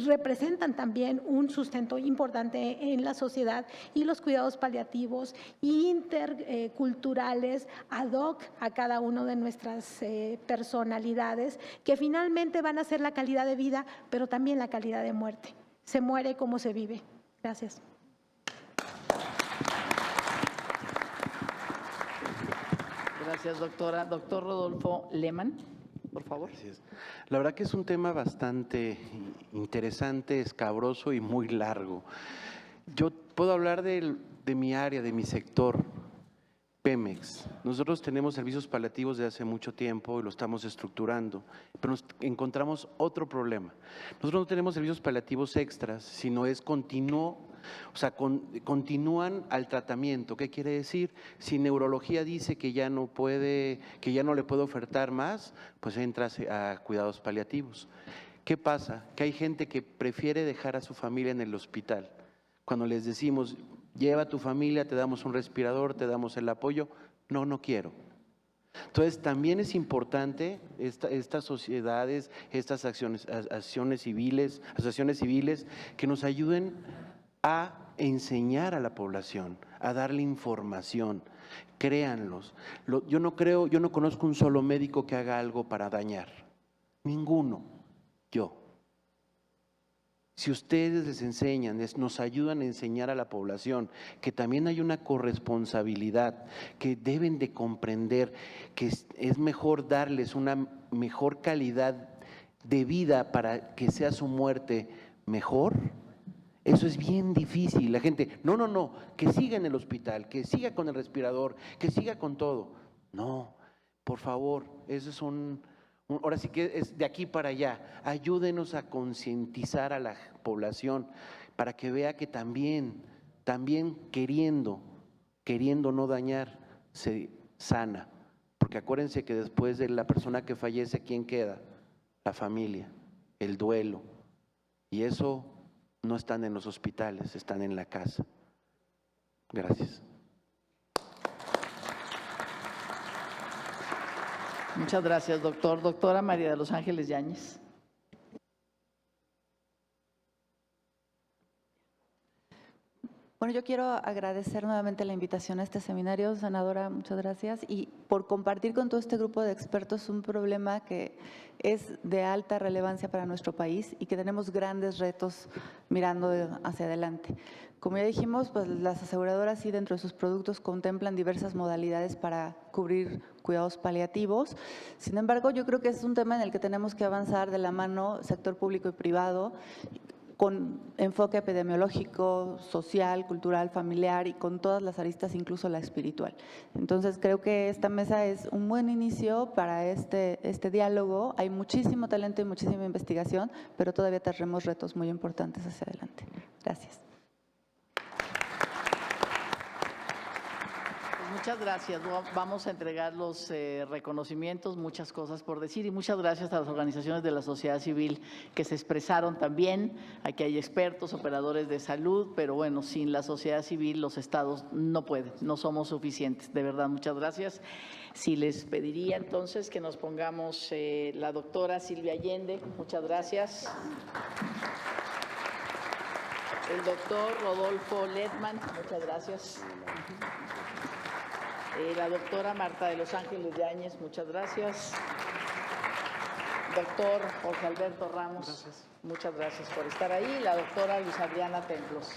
representan también un sustento importante en la sociedad, y los cuidados paliativos interculturales ad hoc a cada una de nuestras personalidades, que finalmente van a ser la calidad de vida, pero también la calidad de muerte. Se muere como se vive. Gracias. Gracias, doctora. Doctor Rodolfo Lehmann, por favor. Gracias. La verdad que es un tema bastante interesante, escabroso y muy largo. Yo puedo hablar de mi área, de mi sector, Pemex. Nosotros tenemos servicios paliativos de hace mucho tiempo y lo estamos estructurando, pero nos encontramos otro problema. Nosotros no tenemos servicios paliativos extras, sino es continuo, o sea, continúan al tratamiento. ¿Qué quiere decir? Si neurología dice que ya no puede, que ya no le puede ofertar más, pues entras a cuidados paliativos. ¿Qué pasa? Que hay gente que prefiere dejar a su familia en el hospital. Cuando les decimos, lleva a tu familia, te damos un respirador, te damos el apoyo, no quiero. Entonces, también es importante estas sociedades, estas asociaciones civiles que nos ayuden a enseñar a la población, a darle información. Créanlos. Yo no conozco un solo médico que haga algo para dañar. Ninguno. Yo. Si ustedes les enseñan, nos ayudan a enseñar a la población que también hay una corresponsabilidad, que deben de comprender que es mejor darles una mejor calidad de vida para que sea su muerte mejor, eso es bien difícil. La gente, no, que siga en el hospital, que siga con el respirador, que siga con todo. No, por favor, eso es ahora sí que es de aquí para allá. Ayúdenos a concientizar a la población para que vea que también queriendo no dañar, se sana. Porque acuérdense que después de la persona que fallece, ¿quién queda? La familia, el duelo. Y eso no están en los hospitales, están en la casa. Gracias. Muchas gracias, doctor. Doctora María de los Ángeles Yáñez. Bueno, yo quiero agradecer nuevamente la invitación a este seminario, senadora, muchas gracias, y por compartir con todo este grupo de expertos un problema que es de alta relevancia para nuestro país y que tenemos grandes retos mirando hacia adelante. Como ya dijimos, pues las aseguradoras sí dentro de sus productos contemplan diversas modalidades para cubrir cuidados paliativos. Sin embargo, yo creo que es un tema en el que tenemos que avanzar de la mano sector público y privado, con enfoque epidemiológico, social, cultural, familiar y con todas las aristas, incluso la espiritual. Entonces, creo que esta mesa es un buen inicio para este diálogo. Hay muchísimo talento y muchísima investigación, pero todavía tenemos retos muy importantes hacia adelante. Gracias. Muchas gracias. Vamos a entregar los reconocimientos, muchas cosas por decir, y muchas gracias a las organizaciones de la sociedad civil que se expresaron también. Aquí hay expertos, operadores de salud, pero bueno, sin la sociedad civil los estados no pueden, no somos suficientes. De verdad, muchas gracias. Si les pediría entonces que nos pongamos la doctora Silvia Allende, muchas gracias. El doctor Rodolfo Lehmann, muchas gracias. La doctora Marta de los Ángeles Yáñez, muchas gracias. Doctor Jorge Alberto Ramos, gracias. Muchas gracias por estar ahí. La doctora Luz Adriana Templos.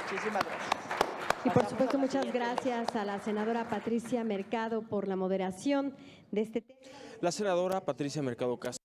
Muchísimas gracias. Y por supuesto, muchas gracias a la senadora Patricia Mercado por la moderación de este tema. La senadora Patricia Mercado Castro